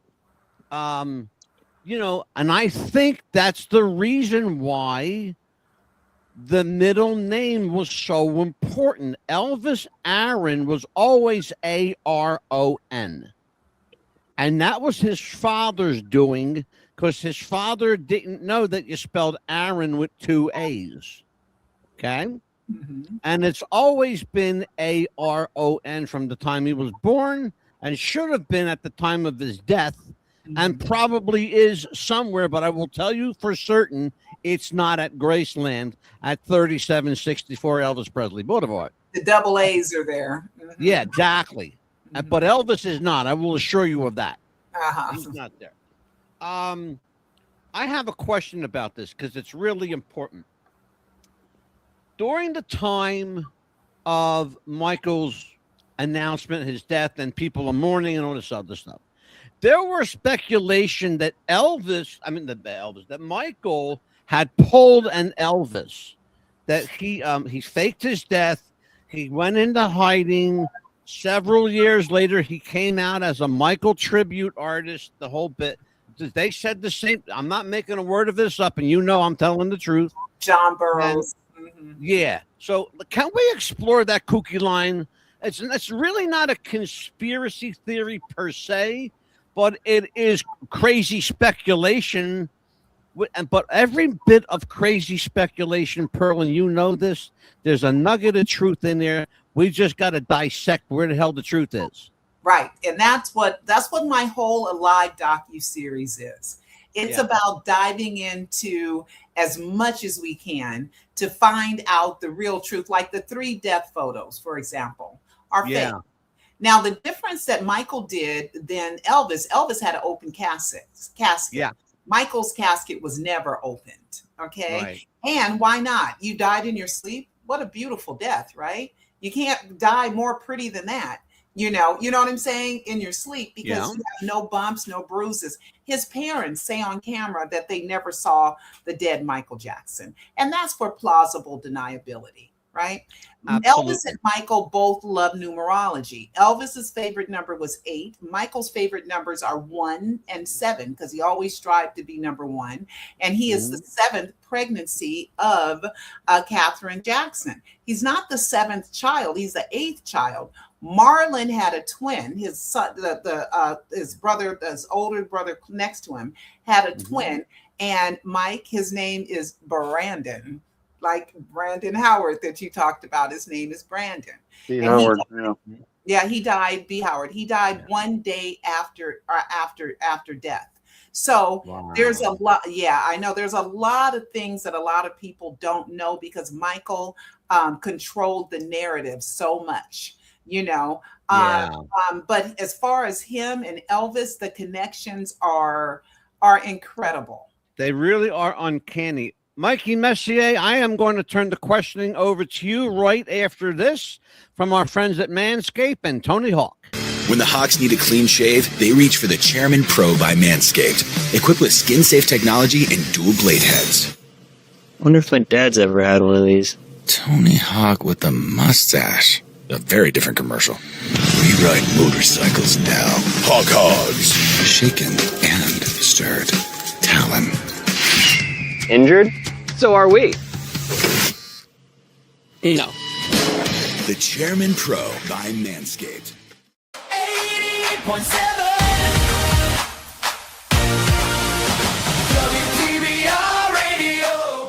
you know, and I think that's the reason why the middle name was so important. Elvis Aaron was always Aron, and that was his father's doing because his father didn't know that you spelled Aaron with 2 A's. Okay. Mhm. And it's always been Aron from the time he was born and should have been at the time of his death and probably is somewhere, but I will tell you for certain it's not at Graceland at 3764 Elvis Presley Boulevard. The double A's are there. Mhm. Yeah, exactly. Mhm. But Elvis is not. I will assure you of that. Uh-huh. He's not there. I have a question about this because it's really important. During the time of Michael's announcement, his death, and people are mourning and all this other stuff, there were speculation that that Michael had pulled an Elvis, that he faked his death. He went into hiding. Several years later, he came out as a Michael tribute artist, the whole bit. They said the same. I'm not making a word of this up, and you know I'm telling the truth. John Burroughs. Mhm. Yeah. So can we explore that kooky line? It's really not a conspiracy theory per se, but it is crazy speculation. But every bit of crazy speculation, Pearl, and you know this, there's a nugget of truth in there. We just got to dissect where the hell the truth is. Right. And that's what my whole Alive docuseries is. It's Yeah. about diving into as much as we can to find out the real truth, like the 3 death photos, for example, are Yeah. fake. Now, the difference that Michael did than Elvis had an open casket. Yeah. Michael's casket was never opened. Okay. Right. And why not? You died in your sleep. What a beautiful death, right? You can't die more pretty than that. You know what I'm saying? In your sleep, because Yeah. you have no bumps, no bruises. His parents say on camera that they never saw the dead Michael Jackson. And that's for plausible deniability, right? Absolutely. Elvis and Michael both love numerology. Elvis's favorite number was 8. Michael's favorite numbers are 1 and 7 because he always strived to be number 1. And he is the 7th pregnancy of Katherine Jackson. He's not the 7th child; he's the 8th child. Marlon had a twin. His son, his brother, his older brother next to him, had a twin. And Mike, his name is Brandon. like Brandon Howard that you talked about. His name is Brandon. B. And Howard. Yeah. yeah, he died. B. Howard. He died one day after death. So there's a lot. Yeah, I know there's a lot of things that a lot of people don't know because Michael controlled the narrative so much. You know, but as far as him and Elvis, the connections are incredible. They really are uncanny. Mikey Messier, I am going to turn the questioning over to you right after this from our friends at Manscaped and Tony Hawk. When the Hawks need a clean shave, they reach for the Chairman Pro by Manscaped, equipped with skin-safe technology and dual blade heads. Wonder if my dad's ever had one of these. Tony Hawk with the mustache. A very different commercial. We ride motorcycles now. Hawk Hogs. Shaken and stirred. Talon. Injured? So are we. No. The Chairman Pro by Manscaped. 88.7 WTBR Radio.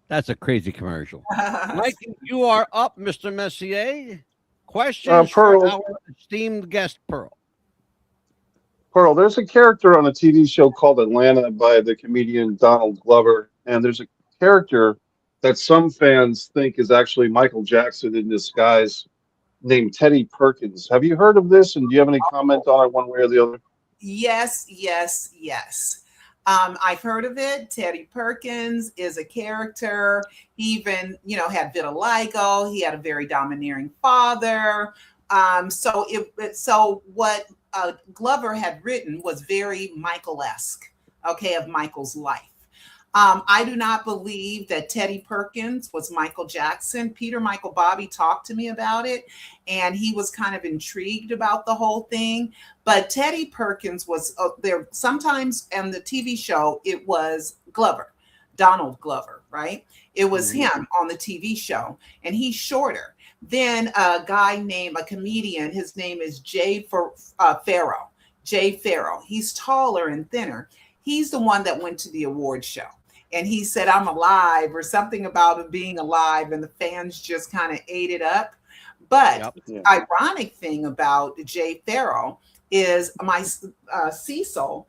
That's a crazy commercial. Mikey, you are up, Mr. Messier. Questions for Pearl. our esteemed guest, Pearl. Pearl, there's a character on a TV show called Atlanta by the comedian Donald Glover, and there's a character that some fans think is actually Michael Jackson in disguise named Teddy Perkins. Have you heard of this, and do you have any comment on it one way or the other? Yes. I've heard of it. Teddy Perkins is a character. He even, had vitiligo. He had a very domineering father. So what Glover had written was very Michael-esque, of Michael's life. I do not believe that Teddy Perkins was Michael Jackson. Peter Michael Bobby talked to me about it, and he was kind of intrigued about the whole thing. But Teddy Perkins was there. Sometimes on the TV show, it was Glover, Donald Glover, right? It was him on the TV show, and he's shorter. Then a comedian, his name is Jay Farrow. Jay Farrow. He's taller and thinner. He's the one that went to the award show. And he said, I'm alive, or something about him being alive. And the fans just kind of ate it up. But the ironic thing about Jay Farrow is my Cecil,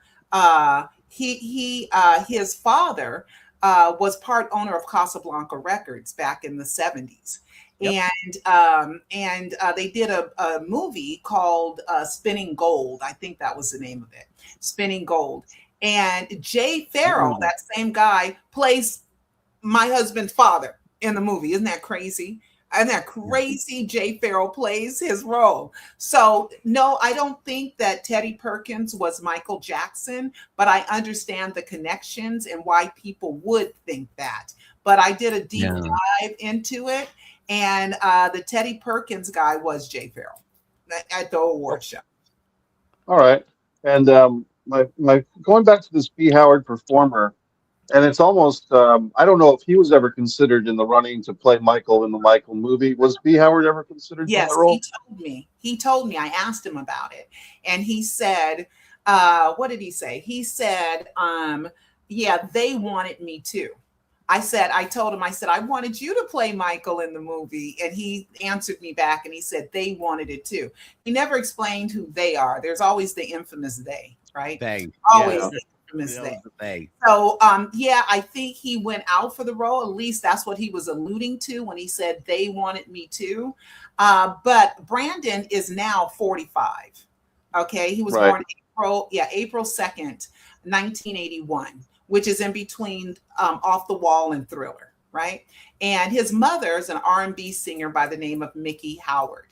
his father was part owner of Casablanca Records back in the 70s. Yep. And they did a movie called Spinning Gold. I think that was the name of it, Spinning Gold. And Jay Farrow, that same guy, plays my husband's father in the movie. Isn't that crazy? Isn't that crazy? Jay Farrow plays his role. So, no, I don't think that Teddy Perkins was Michael Jackson, but I understand the connections and why people would think that. But I did a deep dive into it, and the Teddy Perkins guy was Jay Farrow at the award show. All right. And my going back to this B. Howard performer, and it's almost I don't know if he was ever considered in the running to play Michael in the Michael movie. Was B. Howard ever considered for that role? He told me. I asked him about it, and he said, what did he say? He said, yeah, they wanted me too. I told him, I wanted you to play Michael in the movie. And he answered me back and he said, they wanted it too. He never explained who they are. There's always the infamous they, right? They. Always the infamous they. So, I think he went out for the role. At least that's what he was alluding to when he said they wanted me too. But Brandon is now 45. Okay. He was born April 2nd, 1981. Which is in between Off the Wall and Thriller, right? And his mother is an R&B singer by the name of Mickey Howard.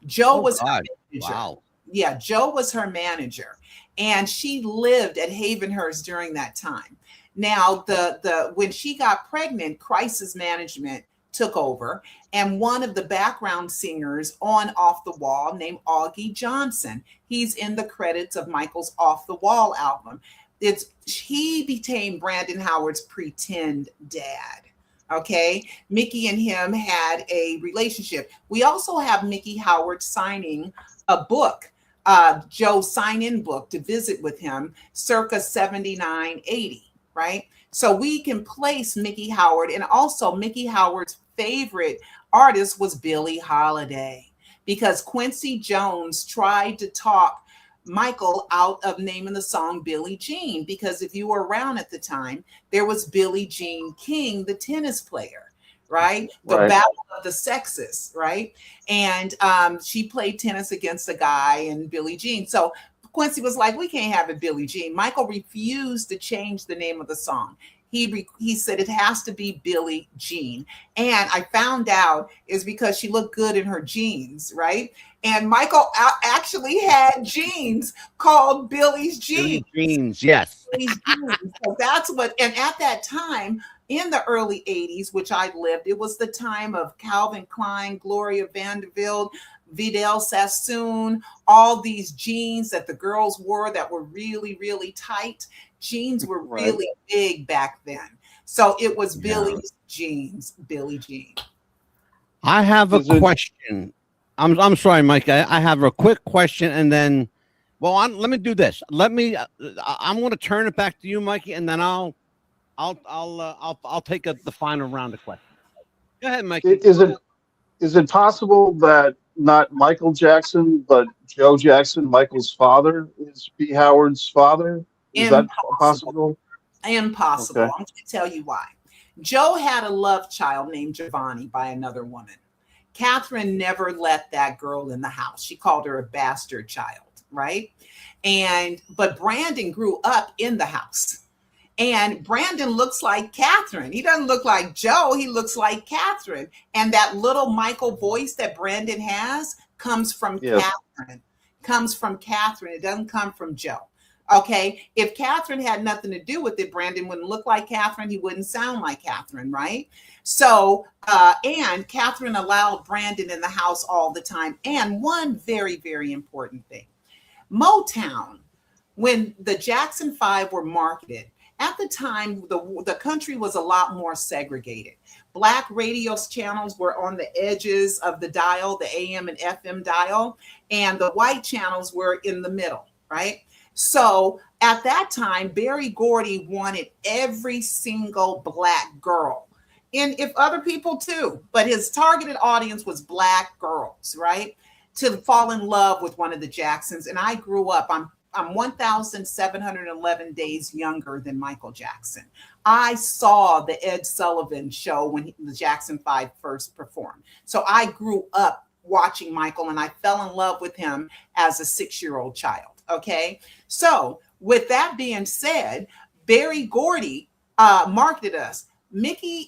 Joe was her manager. Wow. Yeah, Joe was her manager, and she lived at Havenhurst during that time. Now, when she got pregnant, Crisis Management took over, and one of the background singers on Off the Wall named Augie Johnson. He's in the credits of Michael's Off the Wall album. He became Brandon Howard's pretend dad. Okay. Mickey and him had a relationship. We also have Mickey Howard signing a book Joe sign-in book to visit with him circa 79, 80, right? So we can place Mickey Howard, and also Mickey Howard's favorite artist was Billie Holiday, because Quincy Jones tried to talk Michael out of naming the song Billie Jean, because if you were around at the time, there was Billie Jean King, the tennis player, right? The Right. battle of the sexes, right? And she played tennis against a guy and Billie Jean. So Quincy was like, we can't have it Billie Jean. Michael refused to change the name of the song. He said it has to be Billie Jean. And I found out is because she looked good in her jeans, right? And Michael actually had jeans called Billie's Jeans. Billie Jeans, yes. Billie's Jeans. So that's what, and at that time, in the early 80s, which I lived, it was the time of Calvin Klein, Gloria Vanderbilt, Vidal Sassoon, all these jeans that the girls wore that were really, really tight. Jeans were Right. really big back then. So it was Yeah. Billie's Jeans, Billie Jean. I have a Is it- question. I'm sorry, Mike. I have a quick question, and then, let me do this. I'm going to turn it back to you, Mikey, and then I'll take the final round of questions. Go ahead, Mikey. Is it possible that not Michael Jackson, but Joe Jackson, Michael's father, is B. Howard's father? Is that possible? Impossible. Okay. I'm going to tell you why. Joe had a love child named Giovanni by another woman. Catherine never let that girl in the house. She called her a bastard child, right? But Brandon grew up in the house. And Brandon looks like Catherine. He doesn't look like Joe. He looks like Catherine. And that little Michael voice that Brandon has comes from Yes. Catherine. Comes from Catherine. It doesn't come from Joe. Okay. If Catherine had nothing to do with it, Brandon wouldn't look like Catherine. He wouldn't sound like Catherine, right? So, and Catherine allowed Brandon in the house all the time. And one very, very important thing, Motown, when the Jackson 5 were marketed, at the time, the country was a lot more segregated. Black radio channels were on the edges of the dial, the AM and FM dial, and the white channels were in the middle, right? So at that time, Berry Gordy wanted every single Black girl, and if other people too, but his targeted audience was Black girls, right? To fall in love with one of the Jacksons. And I grew up, I'm 1,711 days younger than Michael Jackson. I saw the Ed Sullivan show when the Jackson 5 first performed. So I grew up watching Michael, and I fell in love with him as a 6-year-old child. Okay. So with that being said, Berry Gordy marketed us. Mickey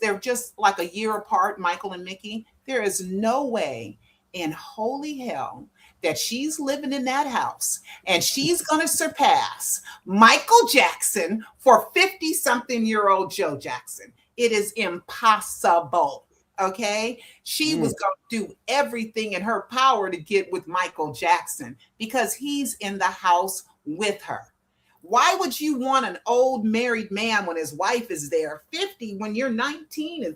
they're just like a year apart, Michael and Mickey. There is no way in holy hell that she's living in that house and she's going to surpass Michael Jackson for 50-something-year-old Joe Jackson. It is impossible. Okay. She was going to do everything in her power to get with Michael Jackson because he's in the house with her. Why would you want an old married man when his wife is there? 50 when you're 19 is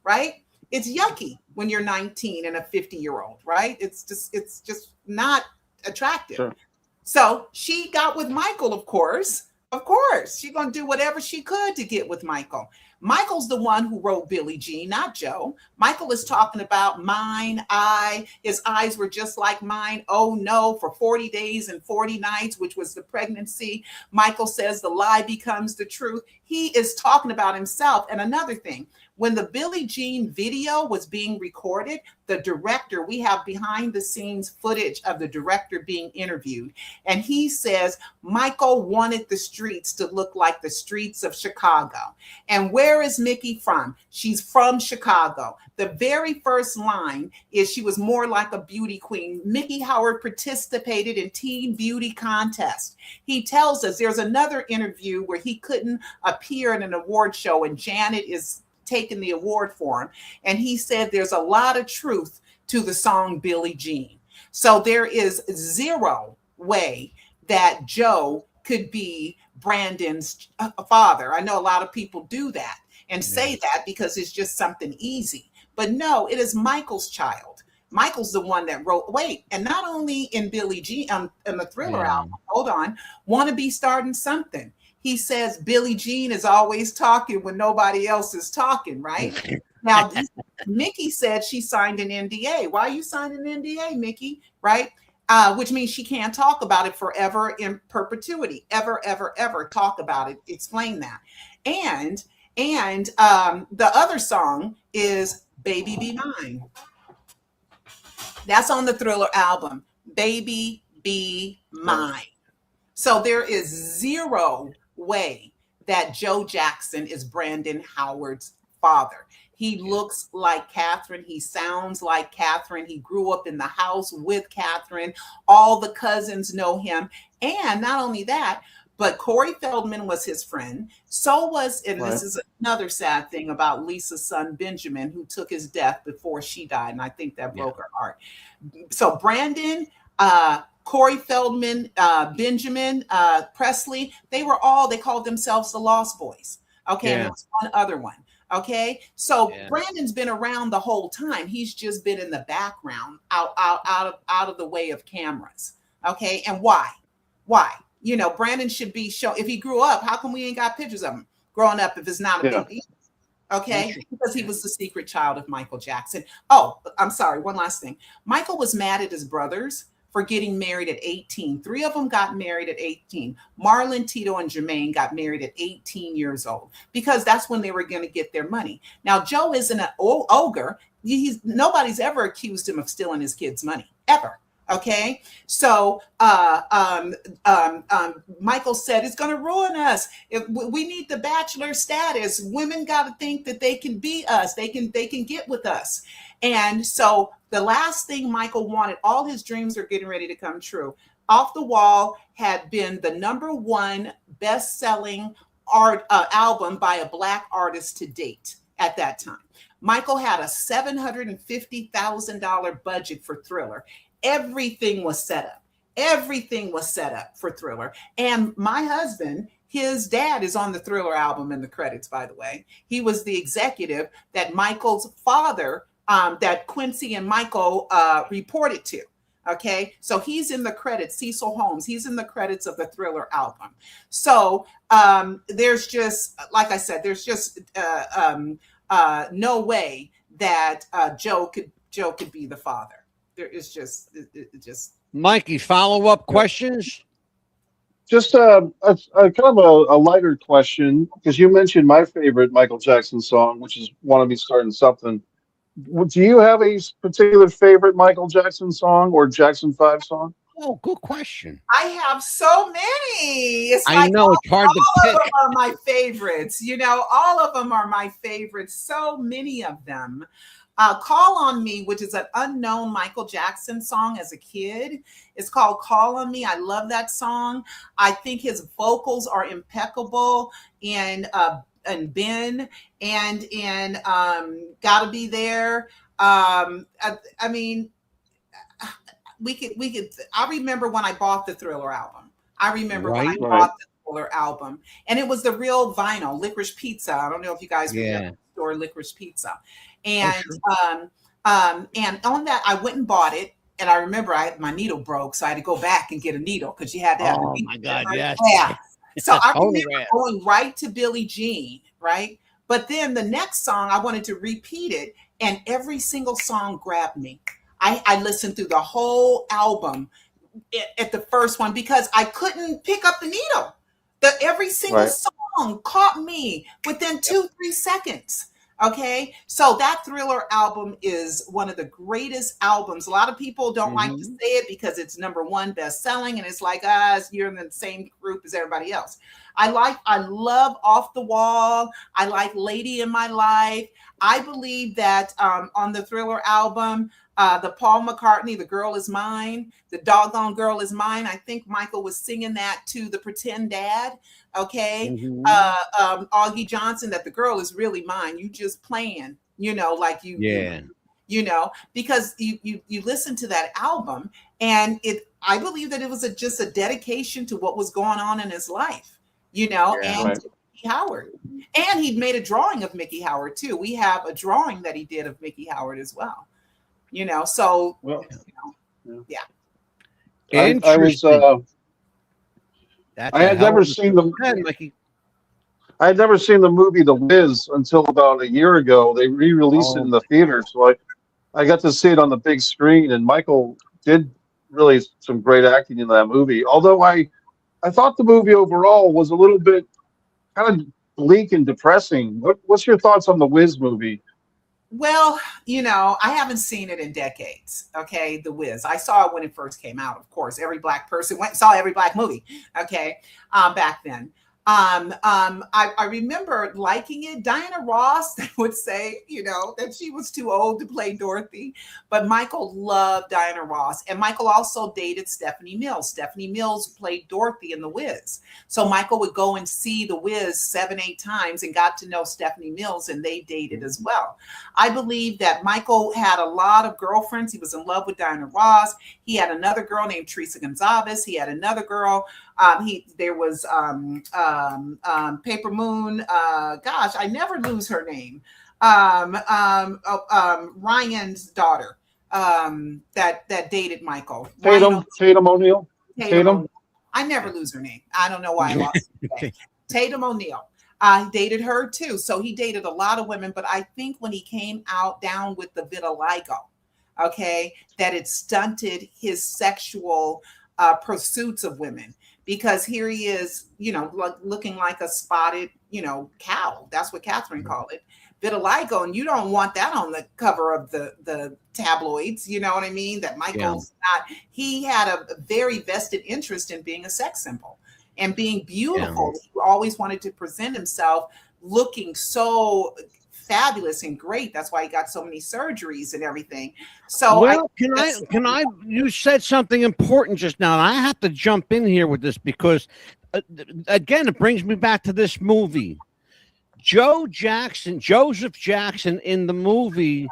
right? It's yucky when you're 19 and a 50-year-old, right? It's just not attractive. Sure. So she got with Michael, of course. Of course, she's going to do whatever she could to get with Michael. Michael's the one who wrote Billie Jean, not Joe. Michael is talking about mine, his eyes were just like mine. Oh no, for 40 days and 40 nights, which was the pregnancy. Michael says the lie becomes the truth. He is talking about himself. And another thing, when the Billie Jean video was being recorded, the director, we have behind the scenes footage of the director being interviewed. And he says, Michael wanted the streets to look like the streets of Chicago. And where is Mickey from? She's from Chicago. The very first line is she was more like a beauty queen. Mickey Howard participated in teen beauty contest. He tells us there's another interview where he couldn't appear in an award show and Janet is taking the award for him. And he said there's a lot of truth to the song Billie Jean. So there is zero way that Joe could be Brandon's father. I know a lot of people do that and say that because it's just something easy. But no, it is Michael's child. Michael's the one that wrote. Wait, and not only in Billie Jean, in the Thriller album. Hold on, "Wanna Be Starting Something." He says Billie Jean is always talking when nobody else is talking, right? Now, Mickey said she signed an NDA. Why are you signing an NDA, Mickey? Right? Which means she can't talk about it forever in perpetuity. Ever, ever, ever talk about it. Explain that. And the other song is "Baby Be Mine." That's on the Thriller album. "Baby Be Mine." So there is zero way that Joe Jackson is Brandon Howard's father. He looks like Catherine. He sounds like Catherine. He grew up in the house with Catherine. All the cousins know him. And not only that, but Corey Feldman was his friend. So was, and this is another sad thing about Lisa's son, Benjamin, who took his death before she died. And I think that broke her heart. So Brandon, Corey Feldman, Benjamin, Presley, they called themselves the Lost Boys. Okay. And there was one other one. Okay. So Brandon's been around the whole time. He's just been in the background, out of the way of cameras. Okay. And why? You know, Brandon should be shown. If he grew up, how come we ain't got pictures of him growing up if it's not a big deal? Okay, because he was the secret child of Michael Jackson. Oh, I'm sorry. One last thing. Michael was mad at his brothers for getting married at 18. 3 of them got married at 18. Marlon, Tito, and Jermaine got married at 18 years old because that's when they were going to get their money. Now, Joe isn't an ogre. Nobody's ever accused him of stealing his kids' money, ever. Okay, so Michael said it's going to ruin us. If we need the bachelor status, women got to think that they can be us. They can get with us. And so the last thing Michael wanted, all his dreams are getting ready to come true. Off the Wall had been the #1 best-selling album by a Black artist to date at that time. Michael had a $750,000 budget for Thriller. Everything was set up. Everything was set up for Thriller. And my husband, his dad is on the Thriller album in the credits, by the way. He was the executive that Michael's father, that Quincy and Michael reported to. Okay, so he's in the credits. Cecil Holmes, he's in the credits of the Thriller album. So there's just, like I said, there's just no way that Joe could be the father. There is just Mikey, follow-up questions? Just a kind of a lighter question, because you mentioned my favorite Michael Jackson song, which is "Wanna Be Starting Something." Do you have a particular favorite Michael Jackson song or Jackson 5 song? Oh, good question. I have so many. It's I know it's hard to pick. All of them are my favorites. You know, all of them are my favorites. So many of them. "Call on Me," which is an unknown Michael Jackson song as a kid. It's called "Call on Me." I love that song. I think his vocals are impeccable in Ben and in Gotta Be There. I mean, we could. I remember when I bought the Thriller album. Bought the Thriller album, and it was the real vinyl, Licorice Pizza. I don't know if you guys remember the store Licorice Pizza. And and on that, I went and bought it. And I remember my needle broke, so I had to go back and get a needle because you had to have. Oh my God! Yes. Yeah. So I remember going right to Billie Jean, right? But then the next song, I wanted to repeat it, and every single song grabbed me. I listened through the whole album at the first one because I couldn't pick up the needle. Every single song caught me within 2-3 seconds. Okay, so that Thriller album is one of the greatest albums. A lot of people don't like to say it because it's #1 best-selling, and it's like, you're in the same group as everybody else. I love Off the Wall. I like Lady in My Life. I believe that on the Thriller album, the Paul McCartney, The Girl Is Mine, The Doggone Girl Is Mine. I think Michael was singing that to the pretend dad. Okay. Augie Johnson, that the girl is really mine. You just playing, you know, like you know, because you listen to that album and I believe that it was just a dedication to what was going on in his life, you know, and Mickey Howard. And he'd made a drawing of Mickey Howard too. We have a drawing that he did of Mickey Howard as well. So Well, yeah. I was Interesting. That's I a had hell never of a seen the Go ahead, Mikey. I had never seen the movie The Wiz until about a year ago. They re-released it Oh, in the theater, so I got to see it on the big screen. And Michael did really some great acting in that movie. Although I thought the movie overall was a little bit kind of bleak and depressing. What's your thoughts on the Wiz movie? Well, I haven't seen it in decades. Okay, The Wiz. I saw it when it first came out. Of course, every black person went and saw every black movie. Okay, back then. I remember liking it. Diana Ross would say, that she was too old to play Dorothy, but Michael loved Diana Ross, and Michael also dated Stephanie Mills. Stephanie Mills played Dorothy in The Wiz, so Michael would go and see The Wiz 7-8 times and got to know Stephanie Mills, and they dated as well. I believe that Michael had a lot of girlfriends. He was in love with Diana Ross. He had another girl named Teresa Gonzalez. He had another girl. There was Paper Moon. Gosh, I never lose her name. Ryan's daughter. That dated Michael. Tatum O'Neal. Tatum. I never lose her name. I don't know why I lost it today. Tatum O'Neal. He dated her too. So he dated a lot of women, but I think when he came down with the vitiligo, okay, that it stunted his sexual pursuits of women, because here he is, looking like a spotted, cow. That's what Catherine called it. Vitiligo, and you don't want that on the cover of the tabloids. You know what I mean? That Michael's not. He had a very vested interest in being a sex symbol and being beautiful. Yeah. He always wanted to present himself looking so fabulous and great. That's why he got so many surgeries and everything. So can I you said something important just now, and I have to jump in here with this because again, it brings me back to this movie. Joseph Jackson in the movie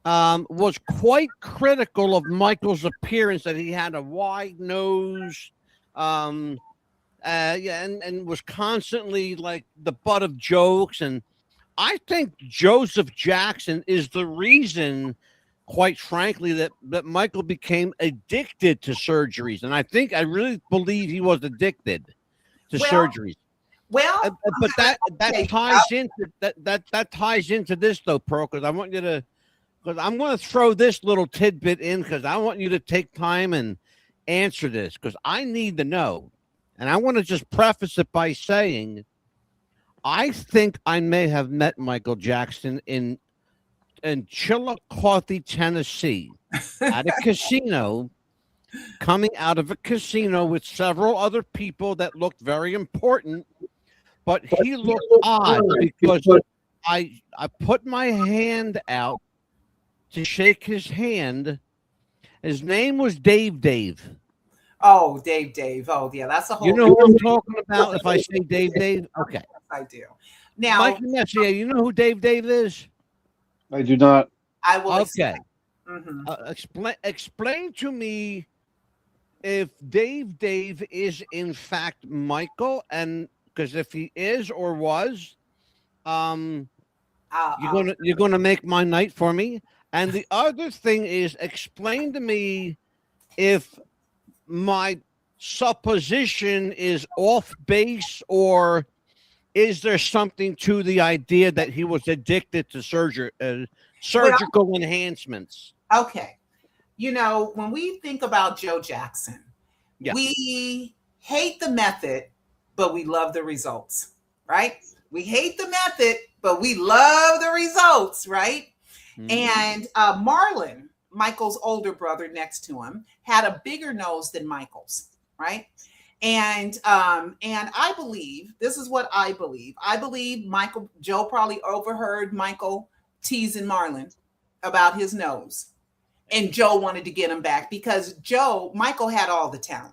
was quite critical of Michael's appearance, that he had a wide nose, and was constantly like the butt of jokes. And I think Joseph Jackson is the reason, quite frankly, that Michael became addicted to surgeries. And I really believe he was addicted to surgeries. Well, but that ties into that ties into this though, Pearl, because I'm going to throw this little tidbit in, because I want you to take time and answer this, because I need to know. And I want to just preface it by saying, I think I may have met Michael Jackson in Chillicothe, Tennessee, at a casino, coming out of a casino with several other people that looked very important. But he looked odd because I put my hand out to shake his hand. His name was Dave. Oh, Dave. Oh, yeah, that's a whole. You know who I'm talking about if I say Dave? Okay. I do. Now, Mike Messier, you know who Dave is? I do not. I will. Okay. Explain to me if Dave is in fact Michael, and because if he is or was, you're gonna make my night for me. And the other thing is, explain to me if my supposition is off base, or is there something to the idea that he was addicted to surgical enhancements? Okay. When we think about Joe Jackson, we hate the method, but we love the results, right? We hate the method, but we love the results, right? Mm-hmm. And Marlon, Michael's older brother next to him, had a bigger nose than Michael's, right? And I believe, this is what I believe. I believe Joe probably overheard Michael teasing Marlon about his nose. And Joe wanted to get him back because Michael had all the talent.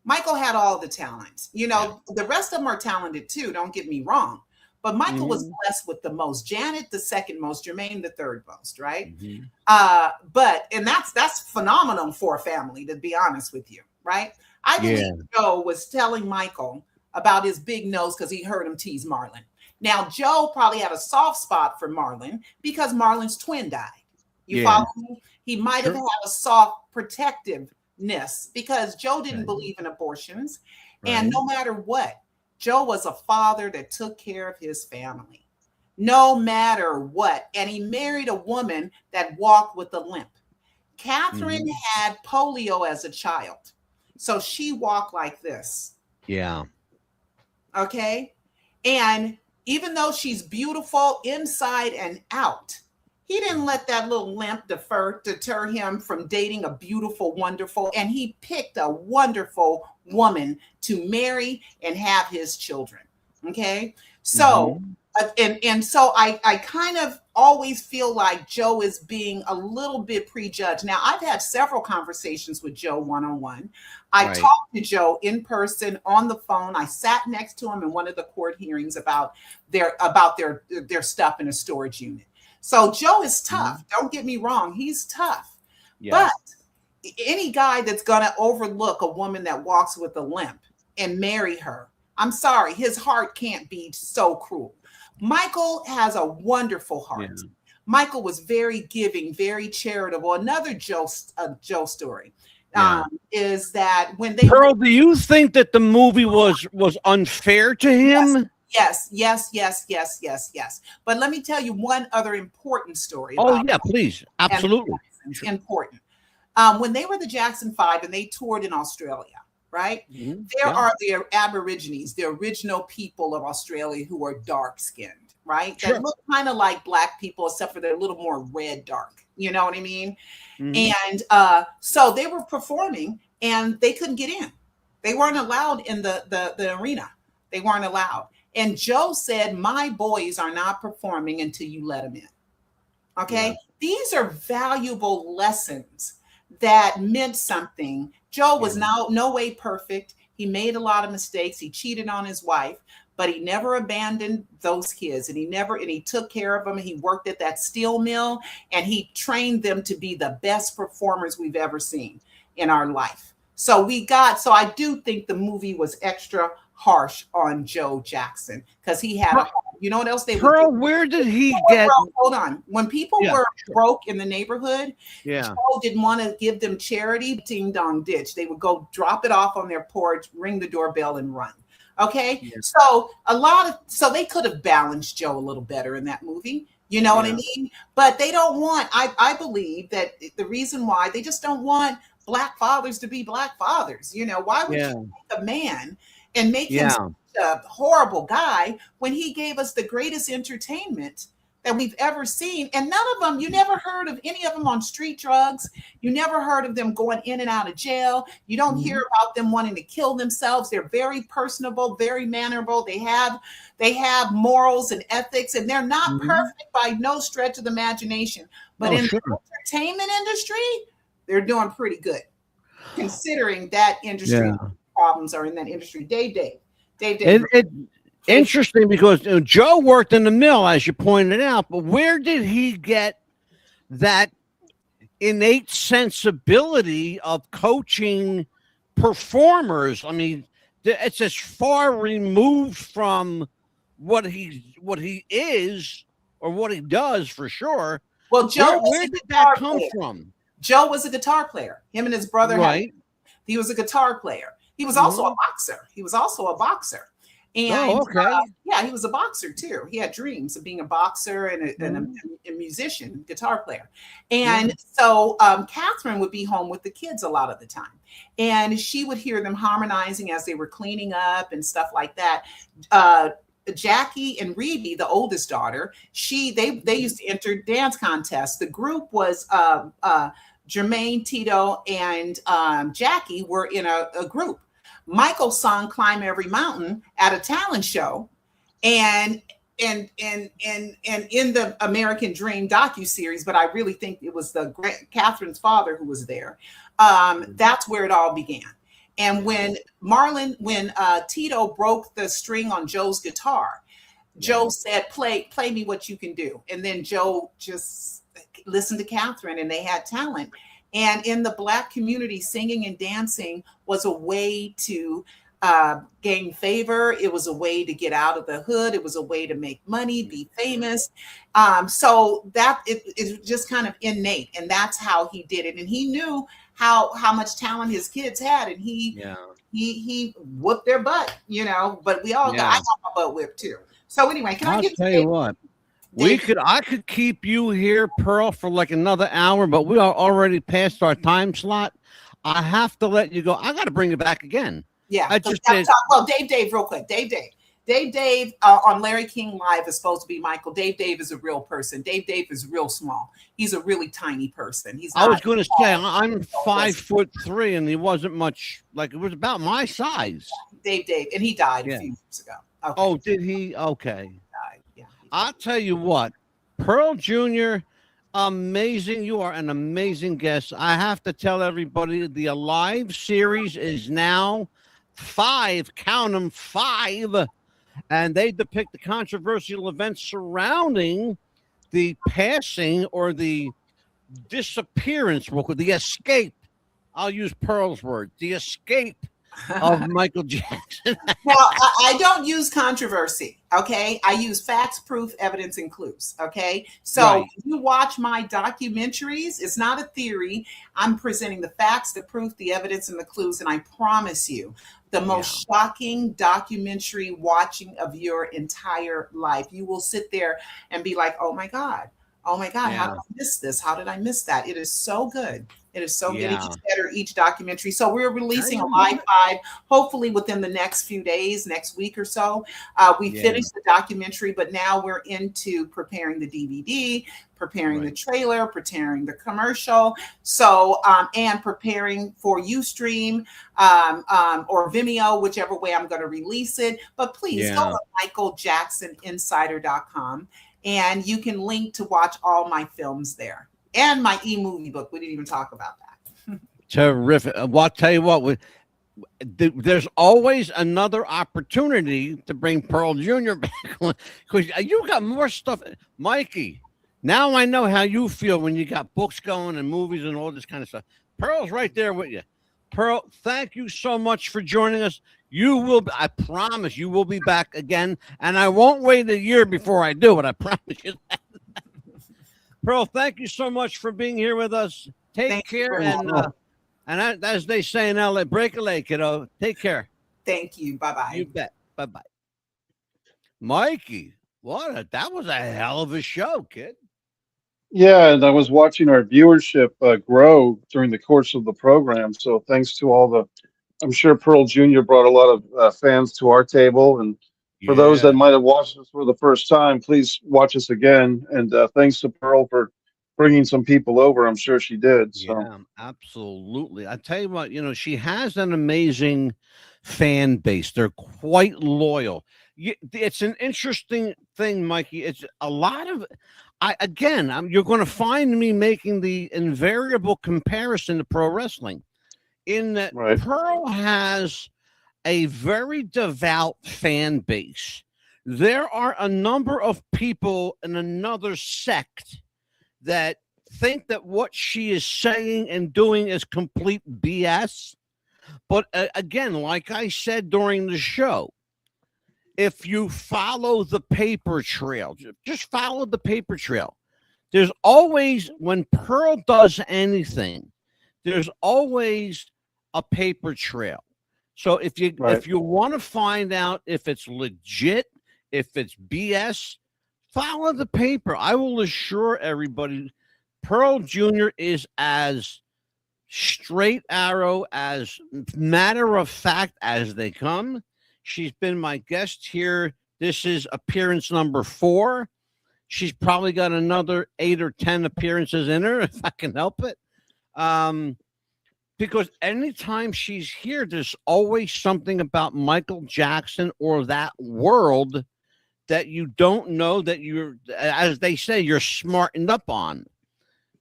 The rest of them are talented too, don't get me wrong. But Michael was blessed with the most. Janet, the second most. Jermaine, the third most, right? And that's phenomenal for a family, to be honest with you, right? I believe Joe was telling Michael about his big nose because he heard him tease Marlon. Now, Joe probably had a soft spot for Marlon because Marlon's twin died. You Yeah. follow me? He might have Sure. had a soft protectiveness because Joe didn't Okay. believe in abortions. Right. And no matter what, Joe was a father that took care of his family. No matter what. And he married a woman that walked with a limp. Catherine Mhm. had polio as a child. So she walked like this. Yeah. Okay. And even though she's beautiful inside and out, he didn't let that little limp deter him from dating a beautiful, wonderful, and he picked a wonderful woman to marry and have his children. Okay. So, Mhm. and so I kind of always feel like Joe is being a little bit prejudged. Now, I've had several conversations with Joe one-on-one. I Right. talked to Joe in person on the phone. I sat next to him in one of the court hearings about their stuff in a storage unit. So Joe is tough. Don't get me wrong, he's tough. Yeah. But any guy that's going to overlook a woman that walks with a limp and marry her, I'm sorry, his heart can't be so cruel. Michael has a wonderful heart. Yeah. Michael was very giving, very charitable. Another Joe story Yeah. is that when they Pearl, do you think that the movie was unfair to him? Yes. But let me tell you one other important story. Oh about yeah, please, absolutely. It's important. When they were the Jackson Five and they toured in Australia, right? Mhm. There Yeah. are the Aborigines, the original people of Australia who are dark skinned, right? Sure. That look kind of like black people, except for they're a little more red dark. You know what I mean? Mhm. And so they were performing and they couldn't get in. They weren't allowed in the arena. They weren't allowed. And Joe said, "My boys are not performing until you let them in." Okay. Yeah. These are valuable lessons that meant something. Joe was Yeah. no way perfect. He made a lot of mistakes. He cheated on his wife, but he never abandoned those kids, and he took care of them. He worked at that steel mill and he trained them to be the best performers we've ever seen in our life. So I do think the movie was extra harsh on Joe Jackson because he had a heart. You know what else they would Pearl, do? where did he People get? were broke- Hold on. When people Yeah, were sure. broke in the neighborhood, Yeah. Joe didn't want to give them charity, ding dong ditch. They would go drop it off on their porch, ring the doorbell, and run. Okay. Yeah. So they could have balanced Joe a little better in that movie. You know what I Yeah. mean? But they don't want, I believe that the reason why they just don't want black fathers to be black fathers. You know, why would Yeah. you take a man and make him Yeah. such a horrible guy when he gave us the greatest entertainment that we've ever seen? And none of them, you never heard of any of them on street drugs. You never heard of them going in and out of jail. You don't hear about them wanting to kill themselves. They're very personable, very mannerable. They have morals and ethics, and they're not Mhm. perfect by no stretch of the imagination. But Oh, in sure. the entertainment industry, they're doing pretty good, considering that industry Yeah. problems are in that industry. Dave. It interesting because Joe worked in the mill, as you pointed out, but where did he get that innate sensibility of coaching performers? I mean, it's as far removed from what he is or what he does for sure. Well, Joe Where was a did guitar that come player. from? Joe was a guitar player. Him and his brother Right. he was a guitar player. He was Mm-hmm. also a boxer. And Oh, okay. yeah, he was a boxer too. He had dreams of being a boxer and Mm-hmm. a musician, guitar player. And so Catherine would be home with the kids a lot of the time. And she would hear them harmonizing as they were cleaning up and stuff like that. Jackie and Reedy, the oldest daughter, they used to enter dance contests. The group was Jermaine, Tito, and Jackie were in a group. Michael sung "Climb Every Mountain" at a talent show, and in the American Dream docuseries, but I really think it was Catherine's father who was there. That's where it all began. And when Tito broke the string on Joe's guitar, Joe said, play me what you can do. And then Joe just listened to Catherine, and they had talent. And in the Black community, singing and dancing was a way to gain favor. It was a way to get out of the hood. It was a way to make money, be famous. So that it is just kind of innate, and that's how he did it. And he knew how much talent his kids had, and he whooped their butt, you know. But we all got, I got my butt whipped too. So anyway, can I I'll get tell you what. I could keep you here, Pearl, for like another hour, but we are already past our time slot. I have to let you go. I got to bring it back again. Yeah, I just well, did. Dave, real quick. Dave on Larry King Live is supposed to be Michael. Dave is a real person. Dave is real small. He's a really tiny person. He's. I was going to say I'm 5'3", and he wasn't much. Like it was about my size. Dave, and he died a few years ago. Okay. Oh, did he? Okay. Yeah. I'll tell you what, Pearl Jr., amazing. You are an amazing guest. I have to tell everybody the Alive series is now 5, count them 5, and they depict the controversial events surrounding the passing or the disappearance, the escape. I'll use Pearl's word, the escape of Michael Jackson. Well, I don't use controversy. Okay. I use facts, proof, evidence, and clues. Okay. So if you watch my documentaries, it's not a theory. I'm presenting the facts, the proof, the evidence, and the clues. And I promise you, the most shocking documentary watching of your entire life. You will sit there and be like, oh my God, how did I miss this? How did I miss that? It is so good. It is so good. It gets better each documentary. So we're releasing Alive 5, hopefully within the next few days, next week or so. We finished the documentary, but now we're into preparing the DVD, preparing the trailer, preparing the commercial. So, and preparing for Ustream or Vimeo, whichever way I'm going to release it. But please go to michaeljacksoninsider.com and you can link to watch all my films there. And my e-movie book. We didn't even talk about that. Terrific. Well, I'll tell you what, there's always another opportunity to bring Pearl Jr. back. Because you got more stuff. Mikey, now I know how you feel when you got books going and movies and all this kind of stuff. Pearl's right there with you. Pearl, thank you so much for joining us. You will, I promise you will be back again. And I won't wait a year before I do it. I promise you that. Pearl, thank you so much for being here with us. Take care. And as they say in LA, break a leg, kiddo. Take care. Thank you. Bye-bye. You bet. Bye-bye. Mikey, that was a hell of a show, kid. Yeah, and I was watching our viewership grow during the course of the program. So thanks to I'm sure Pearl Jr. brought a lot of fans to our table. And for those that might have watched us for the first time, please watch us again. And thanks to Pearl for bringing some people over. I'm sure she did. So. Yeah, absolutely. I tell you what, she has an amazing fan base. They're quite loyal. It's an interesting thing, Mikey. It's a lot of, you're going to find me making the invariable comparison to pro wrestling in that Pearl has a very devout fan base. There are a number of people in another sect that think that what she is saying and doing is complete BS. But again, like I said during the show, if you follow the paper trail, just follow the paper trail. There's always, when Pearl does anything, there's always a paper trail. So if you want to find out if it's legit, if it's BS, follow the paper. I will assure everybody, Pearl Jr. is as straight arrow, as matter of fact as they come. She's been my guest here. This is appearance number 4. She's probably got another 8 or 10 appearances in her, if I can help it. Because anytime she's here, there's always something about Michael Jackson or that world that you don't know, that you're, as they say, you're smartened up on.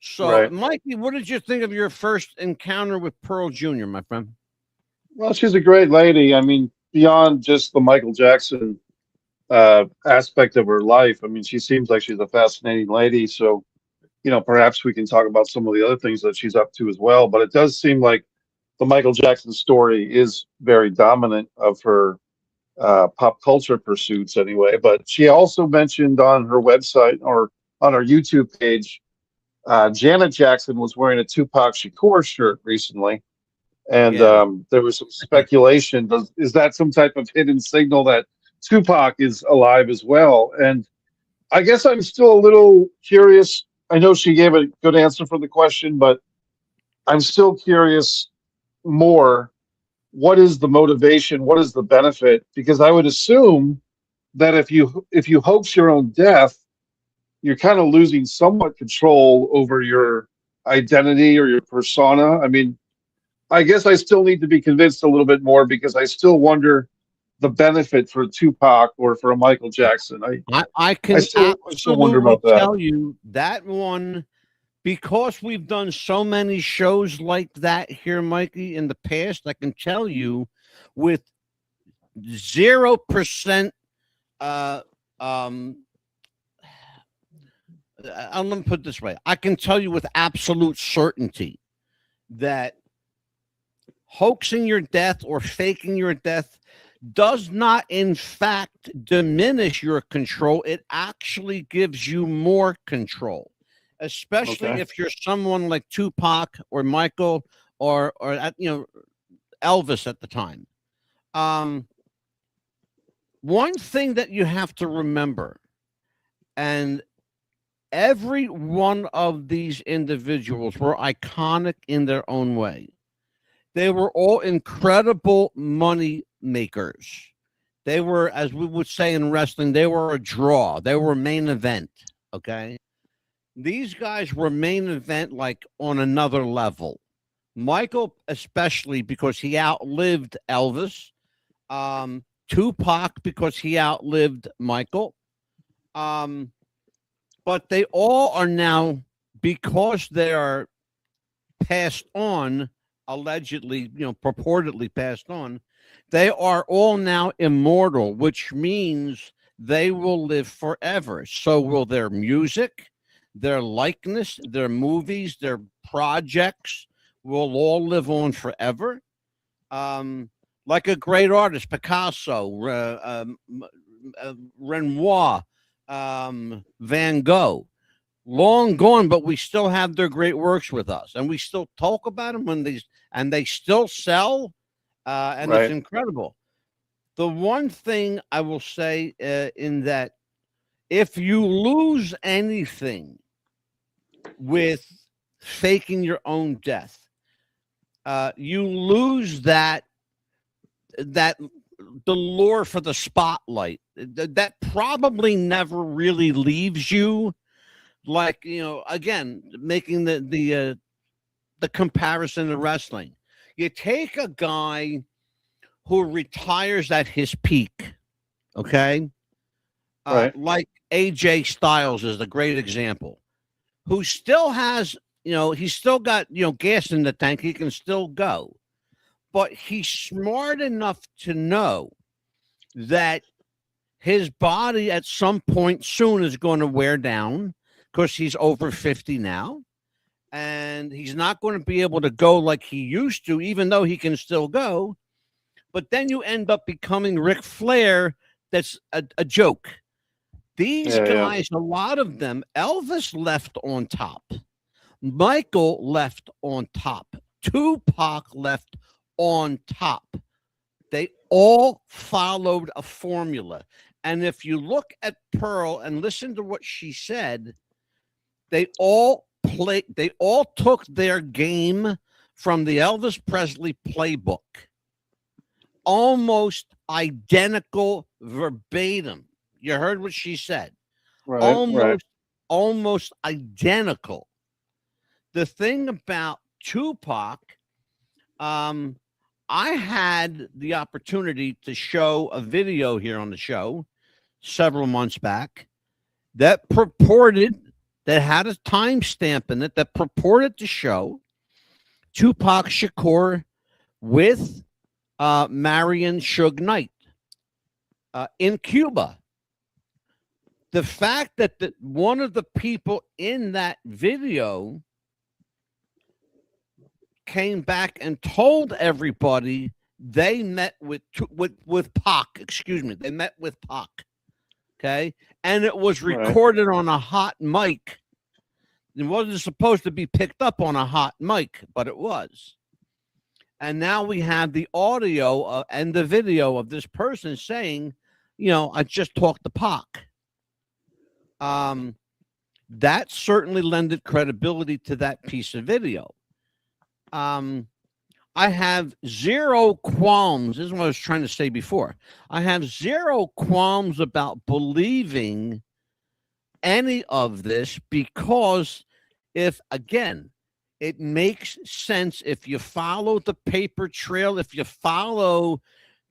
So, Mikey, what did you think of your first encounter with Pearl Jr., my friend? Well, she's a great lady. I mean, beyond just the Michael Jackson aspect of her life, I mean, she seems like she's a fascinating lady. So, perhaps we can talk about some of the other things that she's up to as well. But it does seem like the Michael Jackson story is very dominant of her pop culture pursuits anyway. But she also mentioned on her website or on her YouTube page, Janet Jackson was wearing a Tupac Shakur shirt recently. And Yeah. there was some speculation. Is that some type of hidden signal that Tupac is alive as well? And I guess I'm still a little curious. I know she gave a good answer for the question, but I'm still curious more. What is the motivation? What is the benefit? Because I would assume that if you hoax your own death, you're kind of losing somewhat control over your identity or your persona. I mean, I guess I still need to be convinced a little bit more because I still wonder the benefit for Tupac or for a Michael Jackson. I can I still wonder absolutely about that. tell you that one, because we've done so many shows like that here, Mikey, in the past. I can tell you with 0%. Let me put it this way: I can tell you with absolute certainty that hoaxing your death or faking your death does not, in fact, diminish your control. It actually gives you more control, especially Okay. if you're someone like Tupac or Michael or Elvis at the time. One thing that you have to remember, and every one of these individuals were iconic in their own way. They were all incredible money makers. They were, as we would say in wrestling, they were a draw. They were main event. Okay. These guys were main event like on another level. Michael, especially because he outlived Elvis. Tupac, because he outlived Michael. But they all are now, because they are passed on, allegedly, purportedly passed on, they are all now immortal, which means they will live forever. So will their music, their likeness, their movies, their projects will all live on forever. Like a great artist, Picasso, Renoir, Van Gogh, long gone, but we still have their great works with us, and we still talk about them and they still sell, and Right. it's incredible. The one thing I will say in that, if you lose anything with faking your own death, you lose that the lure for the spotlight that probably never really leaves you. Like, again, making the comparison to wrestling, you take a guy who retires at his peak, okay, Right. like AJ Styles is a great example, who still has, he's still got gas in the tank, he can still go. But he's smart enough to know that his body at some point soon is going to wear down because he's over 50 now. And he's not going to be able to go like he used to, even though he can still go. But then you end up becoming Ric Flair. That's a joke. These guys, a lot of them, Elvis left on top. Michael left on top. Tupac left on top. They all followed a formula. And if you look at Pearl and listen to what she said, they all took their game from the Elvis Presley playbook. Almost identical, verbatim. You heard what she said. Right. Almost identical. The thing about Tupac, I had the opportunity to show a video here on the show several months back that had a timestamp in it that purported to show Tupac Shakur with Marion Suge Knight in Cuba. The fact that one of the people in that video came back and told everybody they met with Pac. Excuse me, they met with Pac. Okay, and it was Right. recorded on a hot mic. It wasn't supposed to be picked up on a hot mic, but it was. And now we have the audio and the video of this person saying, I just talked to Pac. That certainly lended credibility to that piece of video. I have zero qualms. This is what I was trying to say before. I have zero qualms about believing any of this because it makes sense if you follow the paper trail, if you follow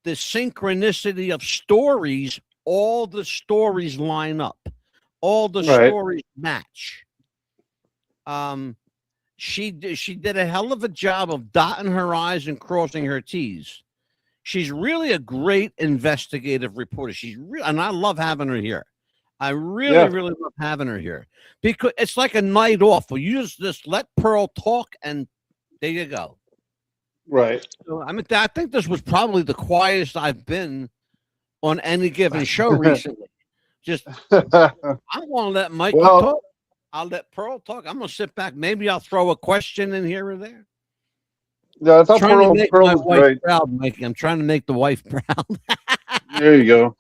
the synchronicity of stories, all the stories line up, all the Right. stories match. She did a hell of a job of dotting her I's and crossing her T's. She's really a great investigative reporter. And I love having her here. I really, really love having her here because it's like a night off where you just let Pearl talk and there you go. Right. So, I think this was probably the quietest I've been on any given show recently. Just, I want to let Mikey talk. I'll let Pearl talk. I'm going to sit back. Maybe I'll throw a question in here or there. Yeah, I thought I'm trying to Pearl make my was wife great. proud, Mikey. I'm trying to make the wife proud. There you go.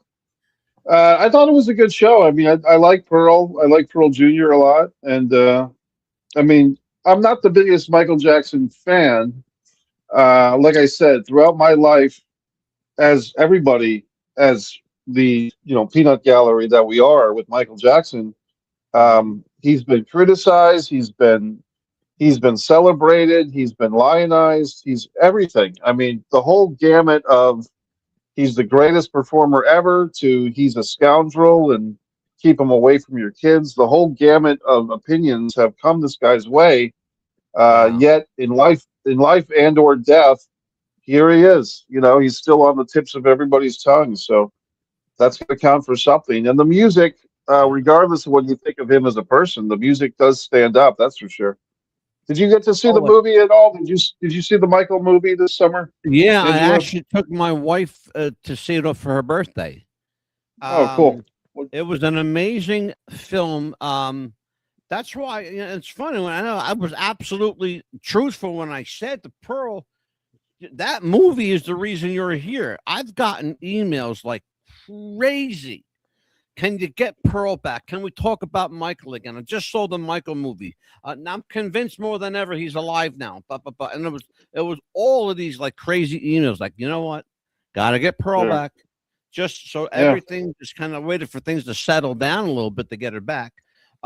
I thought it was a good show. I mean, I like Pearl. I like Pearl Jr. a lot. And I mean, I'm not the biggest Michael Jackson fan. Like I said, throughout my life, as everybody, as the peanut gallery that we are with Michael Jackson, he's been criticized. He's been celebrated. He's been lionized. He's everything. I mean, the whole gamut of he's the greatest performer ever to he's a scoundrel and keep him away from your kids. The whole gamut of opinions have come this guy's way. Yet in life and or death, here he is. He's still on the tips of everybody's tongue. So that's going to count for something. And the music, regardless of what you think of him as a person, the music does stand up. That's for sure. Did you get to see the movie at all? Did you see the Michael movie this summer? Yeah, I Angela? actually took my wife to see it for her birthday. Oh, cool. It was an amazing film. That's why it's funny when I was absolutely truthful when I said to Pearl, that movie is the reason you're here. I've gotten emails like crazy. Can you get Pearl back? Can we talk about Michael again? I just saw the Michael movie. Now I'm convinced more than ever he's alive now. And it was all of these like crazy emails. Like, you know what? Gotta get Pearl back. Just so everything just kind of waited for things to settle down a little bit to get her back.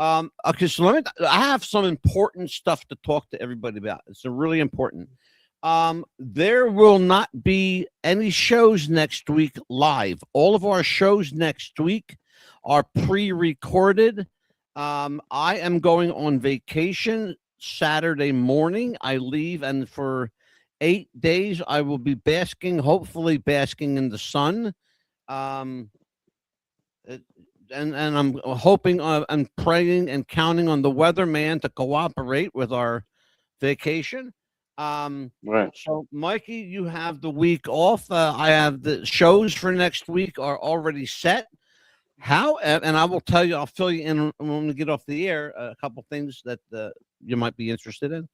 Okay, so I have some important stuff to talk to everybody about. It's really important. There will not be any shows next week live. All of our shows next week are pre-recorded. I am going on vacation Saturday morning. I leave, and for 8 days I will be hopefully basking in the sun. And I'm hoping and praying and counting on the weatherman to cooperate with our vacation. Right. So, Mikey, you have the week off. I have the shows for next week are already set. And I will tell you, I'll fill you in when we get off the air, a couple things that you might be interested in.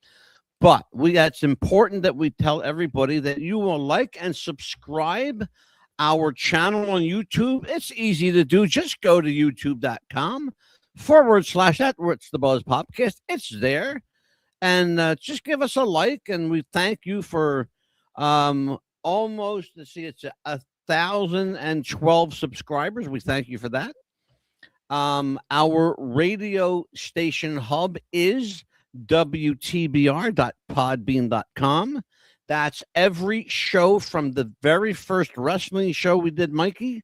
But it's important that we tell everybody that you will like and subscribe our channel on YouTube. It's easy to do. Just go to youtube.com/That's the Buzz Podcast. It's there. And just give us a like. And we thank you for almost, it's 1,012 subscribers. We thank you for that. Our radio station hub is WTBR.podbean.com. That's every show from the very first wrestling show we did, Mikey,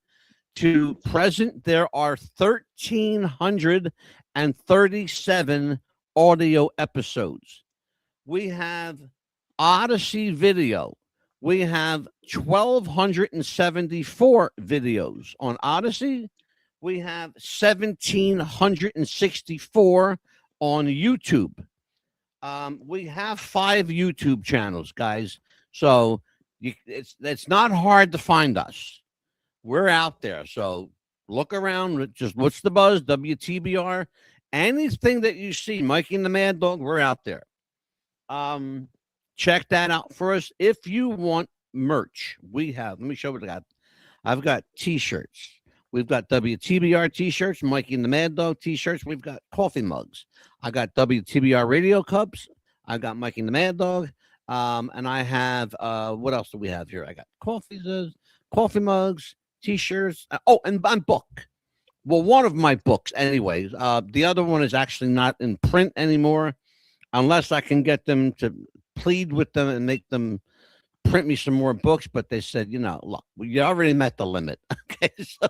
to present. There are 1,337 audio episodes. We have Odyssey video. We have 1,274 videos on Odyssey. We have 1,764 on YouTube. We have 5 YouTube channels, guys. So it's not hard to find us. We're out there. So look around. Just what's the buzz? WTBR. Anything that you see, Mikey and the Mad Dog, we're out there. Check that out for us. If you want merch, we have. Let me show what I got. I've got T-shirts. We've got WTBR T-shirts, Mikey and the Mad Dog T-shirts. We've got coffee mugs. I got WTBR radio cups. I got Mikey and the Mad Dog. And I have what else do we have here? I got coffee mugs, T-shirts. And my book. Well, one of my books, anyways. The other one is actually not in print anymore, unless I can get them to plead with them and make them print me some more books. But they said, look, you already met the limit. Okay, so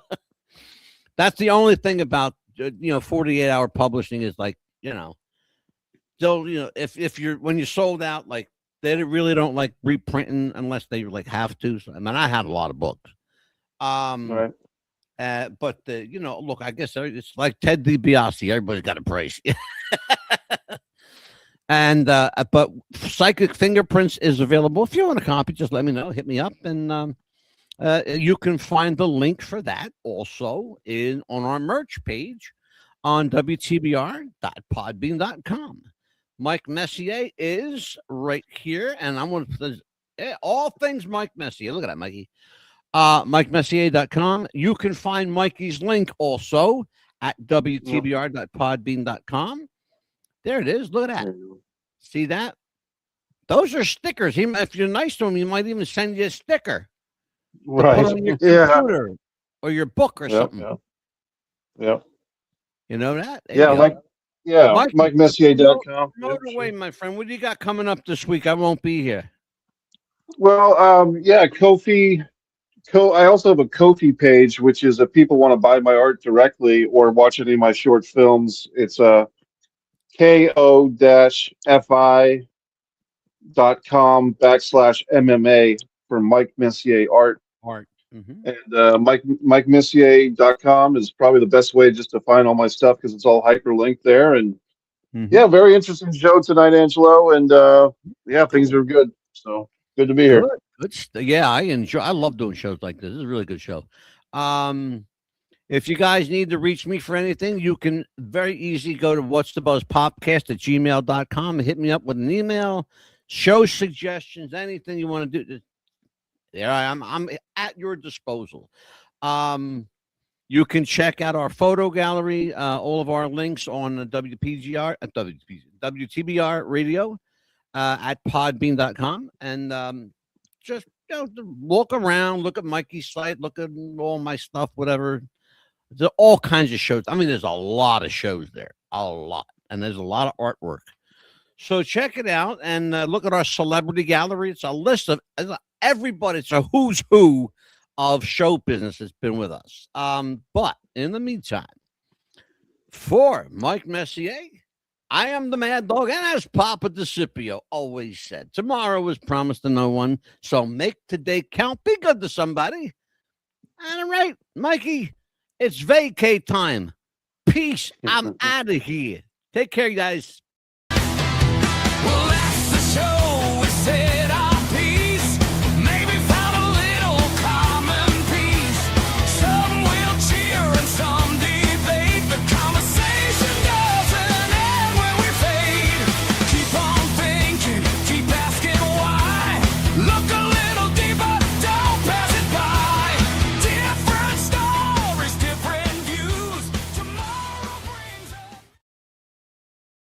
that's the only thing about 48-hour publishing is like, still, if you're when you sold out, like they really don't like reprinting unless they like have to. So, I mean, I have a lot of books. Right. But look, I guess it's like Ted DiBiase. Everybody's got a price. And but Psychic Fingerprints is available. If you want a copy, just let me know. Hit me up, and you can find the link for that also on our merch page on WTBR.podbean.com. Mike Messier is right here, and I want to all things Mike Messier. Look at that, Mikey. MikeMessier.com. You can find Mikey's link also at WTBR.podbean.com. There it is. Look at that. See that? Those are stickers. If you're nice to him, he might even send you a sticker. Right. Put on your computer or your book or something. Yeah. You know that? MikeMessier.com. Promote away, my friend. What do you got coming up this week? I won't be here. Well, Kofi. I also have a Kofi page, which is if people want to buy my art directly or watch any of my short films. It's ko-fi.com/MMA for Mike Messier art. Mm-hmm. And MikeMessier.com is probably the best way just to find all my stuff because it's all hyperlinked there. And very interesting show tonight, Angelo. And things are good. So good to be here. Good. Yeah, I love doing shows like this. This is a really good show. If you guys need to reach me for anything, you can very easily go to what's the buzz podcast@gmail.com and hit me up with an email, show suggestions, anything you want to do. There I am. I'm at your disposal. You can check out our photo gallery, all of our links on the WTBR radio at podbean.com. And just walk around, look at Mikey's site, look at all my stuff, whatever. There are all kinds of shows. I mean, there's a lot of shows there, a lot. And there's a lot of artwork. So check it out and look at our celebrity gallery. It's a list of everybody. It's a who's who of show business that's been with us. But in the meantime, for Mike Messier, I am the Mad Dog. And as Papa DeCipio always said, tomorrow is promised to no one. So make today count. Be good to somebody. All right, Mikey, it's vacay time. Peace. I'm out of here. Take care, you guys. Well, that's the show. We said our piece. Maybe found a little common peace. Some will cheer and some debate. The conversation doesn't end when we fade. Keep on thinking, keep asking why. Look